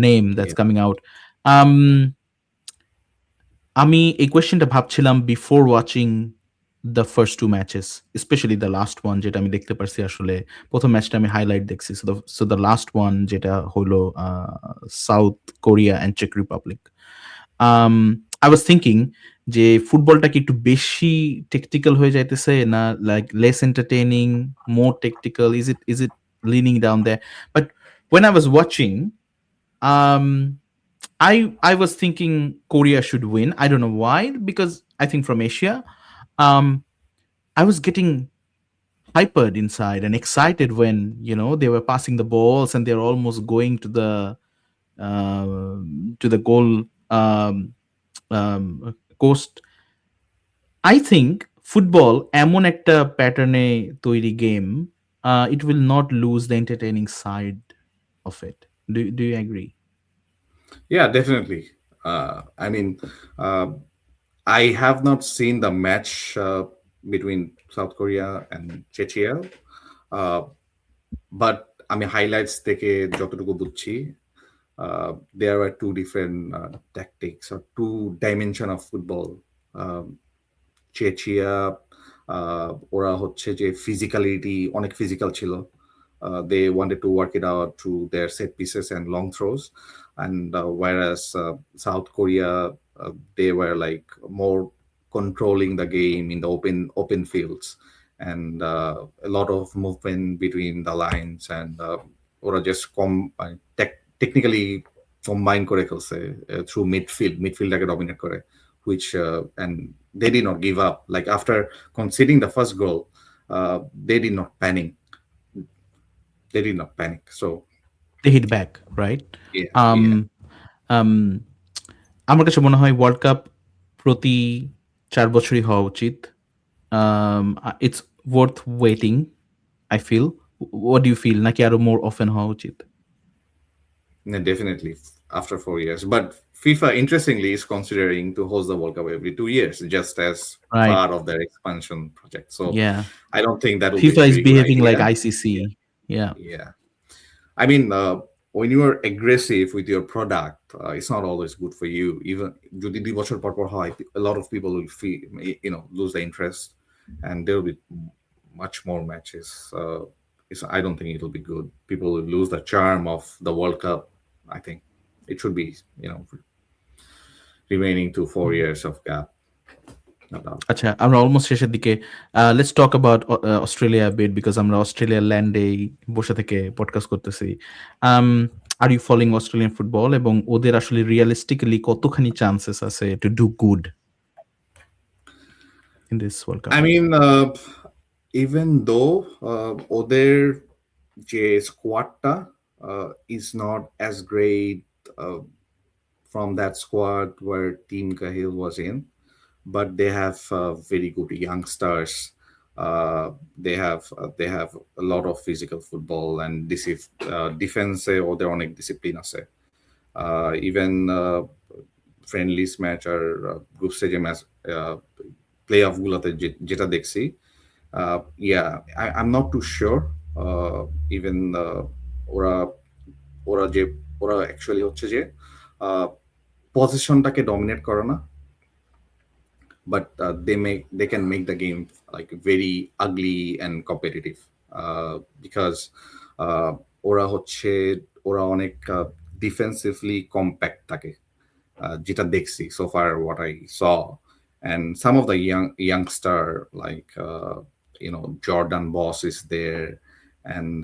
name that's coming out. আমি এই কোয়েশ্চেনটা ভাবছিলাম before watching the first 2 matches, specially the last one, যেটা আমি দেখতে পারছি। আসলে প্রথম ম্যাচটা আমি হাইলাইট দেখছি, সো দ্য লাস্ট ওয়ান যেটা হলো সাউথ কোরিয়া অ্যান্ড চেক রিপাবলিক। I was thinking যে ফুটবলটা কি একটু বেশি টেকটিক্যাল হয়ে যাইতেছে, না like less entertaining, more tactical? Is it leaning down there? But when I was watching, um I was thinking Korea should win. I don't know why, because I think from Asia, um I was getting hypered inside and excited when, they were passing the balls and they're almost going to the goal, coast. I think football এমন একটা প্যাটার্নে তৈরি game, it will not lose the entertaining side of it. Do you agree? Yeah, definitely. I mean, uh, I have not seen the match between South Korea and Czechia, uh, but আমি highlights থেকে যতটুকু বুঝছি, there are two different tactics or two dimension of football. Um, চেচিয়া ওরা হচ্ছে যে physicality অনেক physical ছিল। They wanted to work it out through their set pieces and long throws, and whereas South Korea, they were like more controlling the game in the open fields, and a lot of movement between the lines, and ওরা just technically combine করে ফেলছে through midfieldটাকে dominate করে, which and they did not give up. Like after conceding the first goal, they did not panic. They did not panic. So They hit back, right? yeah, Um, yeah, um, আমার কাছে মনে হয় world cup প্রতি 4 বছরই হওয়া উচিত। It's worth waiting, I feel. What do you feel? নাকি আরো more often হওয়া উচিত? yeah, definitely after 4 years. But FIFA, interestingly, is considering to host the World Cup every 2 years, just as Right. part of their expansion project. So Yeah. I don't think that will be a FIFA is very good behaving like idea. Yeah, ICC. Yeah. yeah. I mean, when you are aggressive with your product, it's not always good for you. Even যদি 2 বছর পর পর হয়, a lot of people will feel, lose the interest, and there will be much more matches. I don't think it will be good. People will lose the charm of the World Cup. I think it should be, remaining to 4 years of gap. No doubt. আচ্ছা, আমরা almost শেষের দিকে। Let's talk about Australia bit, because আমরা অস্ট্রেলিয়ার ল্যান্ডেই বসে থেকে podcast করতেছি। Are you following Australian football, এবং ওদের আসলে রিয়ালিস্টিক্যালি কতখানি চান্সেস আছে to do good in this world cup? I mean, even though ওদের যে স্কোয়াডটা is not as great uh, from that squad where Team Cahill was in, but they have very good youngsters. They have a lot of physical football and defense or their own discipline আছে. Even friendlies match or group stage match play of গুলোতে যেটা দেখছি, I'm not too sure. Even ওরা ওরা যে ওরা actually হচ্ছে যে পজিশনটাকে ডমিনেট করে না, but they can make the game like very ugly and competitive, because ওরা হচ্ছে ওরা অনেক ডিফেন্সিভলি কম্প্যাক্ট থাকে, যেটা দেখছি so far what I saw. And some of the youngster like Jordan Boss is there, and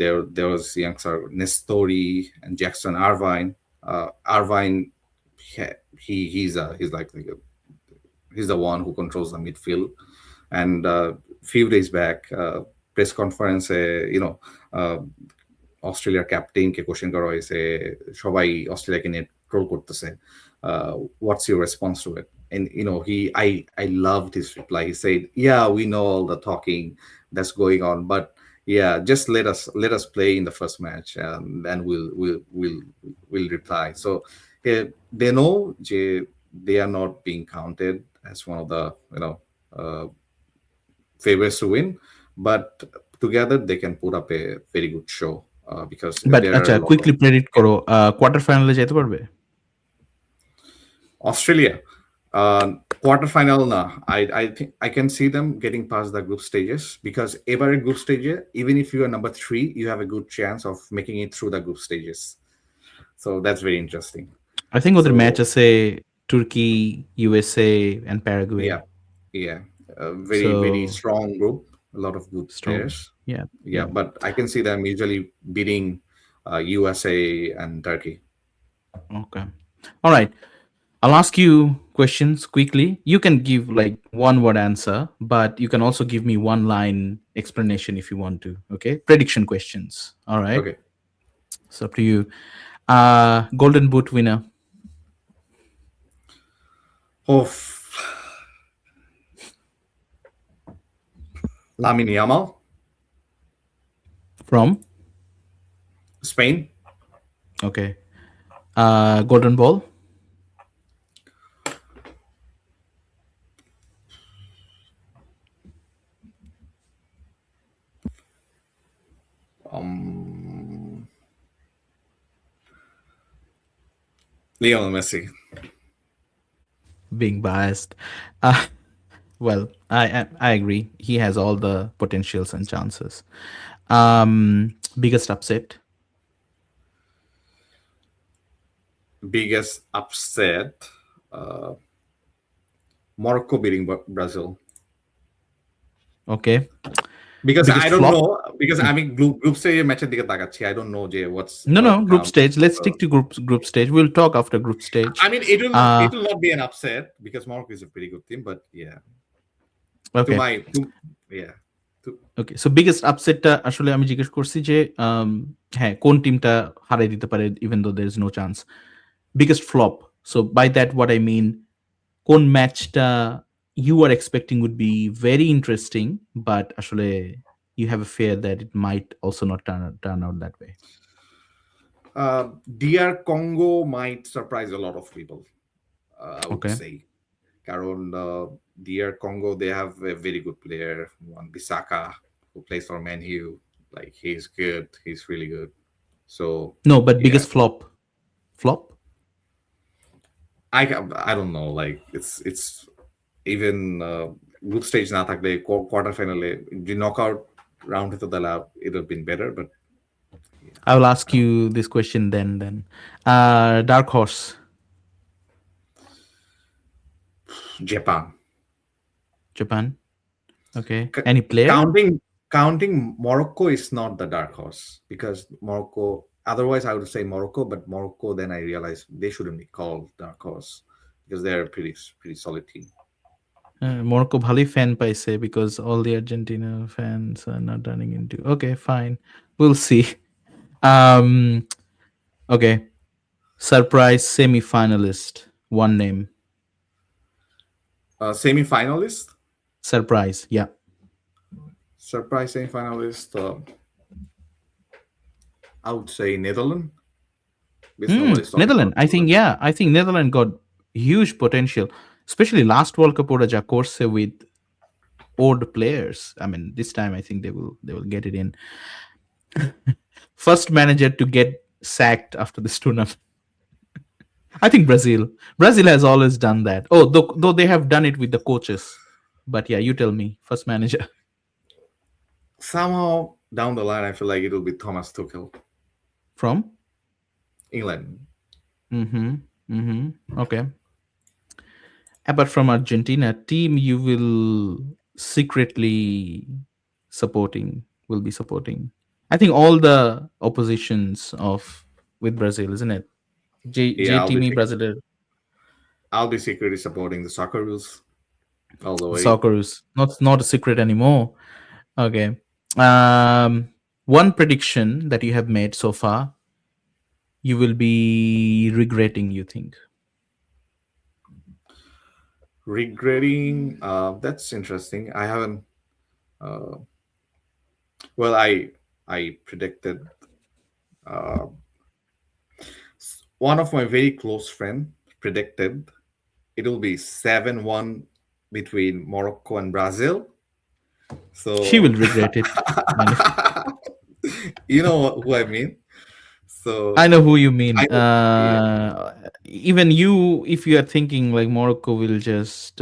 there was youngster Nestori and Jackson Irvine. Irvine, he's like he's the one who controls the midfield. And few days back, press conference, অস্ট্রেলিয়ার ক্যাপ্টেনকে question করা হয়েছে, সবাই অস্ট্রেলিয়াকে নিয়ে troll করতেছে, what's your response to it? And I loved his reply. He said, yeah, we know all the talking that's going on, but yeah, just let us play in the first match, and then we'll reply. So they know they are not being counted as one of the uh, favorites to win, but together they can put up a very good show, because but there are আচ্ছা, a lot of quickly predict করো, quarter ফাইনালে যেতে পারবে Australia. Quarterfinal, nah. I think I can see them getting past the group stages, because every group stage, even if you are number 3, you have a good chance of making it through the group stages. So that's very interesting. I think ওদের So match আছে Turkey, USA, and Yeah, Paraguay. yeah. A very, very So strong group, a lot of good strong. players. Yeah, Yeah, yeah. but I can see them usually beating USA and Turkey. Okay. All right. I'll ask you questions quickly. You can give like one word answer, but you can also give me one line explanation if you want to. Okay. Prediction questions. All right. Okay. It's up to you. Golden Boot winner Oh, Lamine Yamal, from. Spain. Okay. Golden Ball. Um, Lionel Messi. Being biased. Uh, well, I agree. He has all the potentials and chances. Biggest upset. Biggest upset. Uh, Morocco beating Brazil. Okay. Because Biggest I don't flop. know. Because Hmm. I mean, group stage match দিকে তাকাচ্ছি. I don't know যে No, what no. Group counts. stage. Let's Uh, stick to group stage. We'll talk after group stage. I mean, it will Uh, it will not be an upset because Morocco is a pretty good team. But yeah, to okay. my to yeah to okay, so biggest আপসেটটা আসলে আমি জিজ্ঞেস করছি যে হ্যাঁ, কোন টিমটা হারাই দিতে পারে even though there is no chance. Biggest flop, so by that what I mean, কোন ম্যাচটা you are expecting would be very interesting but আসলে you have a fear that it might also not turn out that way. DR Congo might surprise a lot of people. I would okay, say. Karon DR Congo, they have a very good player, one Bisaka, who plays for Man U. Like he's good, he's really good. So no but yeah, biggest flop, flop I don't know. Like it's even group stage না থাকলে quarter finale the knockout round হতো তাহলে it would have been better. But yeah, I will ask you this question then. Dark horse, Japan. Japan. Okay. C- Any player? counting Morocco is not the dark horse because Morocco. Otherwise, I would say Morocco, but Morocco. Then I realized they shouldn't be called dark horse because they're a pretty solid team. Morocco ভালোই fan পাইছে because all the Argentina fans are not turning into. Okay, fine. We'll see. Um, okay. Surprise semi-finalist. One name. Semi-finalist, Surprise. Yeah. surprise semi-finalist. I would say Netherlands. Because nobody's talking about Netherlands. I think Netherlands. yeah. I think Netherlands got huge potential, especially last World Cup ওরা যা করছে with old players. I mean, this time I think they will get it in. First manager to get sacked after this tournament. I think Brazil. Brazil has always done that. Oh, though they have done it with the coaches. But yeah, you tell me. First manager Somehow down the line, I feel like it will be Thomas Tuchel, from. England. Mm-hmm. Mm-hmm. Okay. Apart from Argentina, team you will secretly supporting will be supporting. I think all the oppositions of with Brazil, isn't it? J Yeah, Teamy Brazil, I'll be secretly supporting the soccer rules all the the way. Socceroos. Not a secret anymore. Okay. One prediction that you have made so far, you will be regretting, you think. Regretting, that's interesting. I haven't. Uh, well, I predicted uh, one of my very close friend predicted it will be 7-1 between Morocco and Brazil. She will So regret it. I know. you know who I mean. I So know who you mean. yeah, Even you, if you are thinking like Morocco will just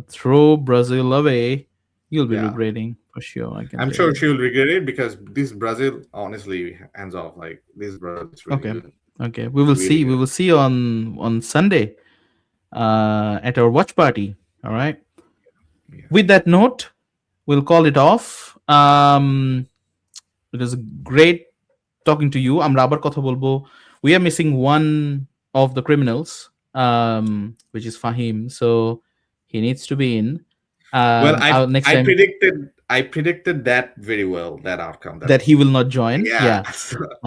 throw Brazil away, you'll be yeah. regretting for sure. I can I'm tell sure you. she will regret it because this Brazil, honestly, hands off. Like this Brazil is really Okay. good, Okay. We will really see. good. We will see on Sunday. at our watch party. All right. Yeah. With that note, we'll call it off. It was great talking to you. আমরা আবার কথা বলবো. We are missing one of the criminals, which is Fahim. So he needs to be in. Well, I Next I time predicted I predicted that very well, that outcome. That that he will not join. yeah.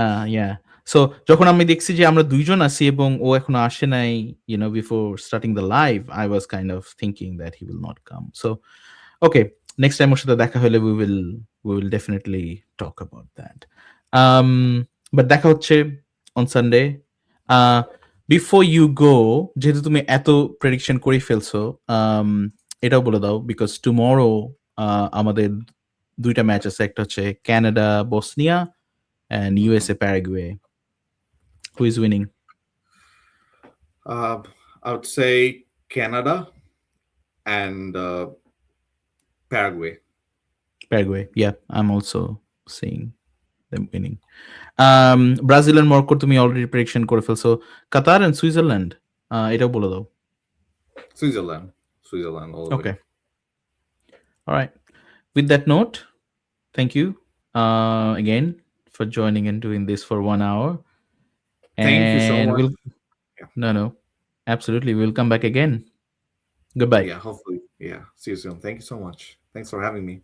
Yeah. Yeah. So যখন আমি দেখছি যে আমরা দুইজন আছি এবং ও এখনো আসে নাই, before starting the live, I was kind of thinking that he will not come. So okay, next time ওর সাথে দেখা হলে we will definitely talk about that. Um, but দেখা হচ্ছে on Sunday. Uh, before you go, যেহেতু তুমি এত prediction করে ফেলছো, এটাও বলে দাও because tomorrow আমাদের দুইটা ম্যাচ আছে, একটা হচ্ছে Canada Bosnia and USA Paraguay. Who is winning? uh, I would say Canada and Paraguay. Paraguay. Yeah, I'm also seeing them winning. Brazil and Morocco তুমি অলরেডি প্রেডিকশন করে ফেলছো. কাতার and সুইজারল্যান্ড এটাও বলে দাও. Switzerland already. Okay. All right. With that note, thank you again for joining and doing this for 1 hour. Thank you so And much. we'll Yeah. no, absolutely, we'll come back again. Goodbye. Yeah, hopefully. Yeah. See you soon. Thank you so much. Thanks for having me.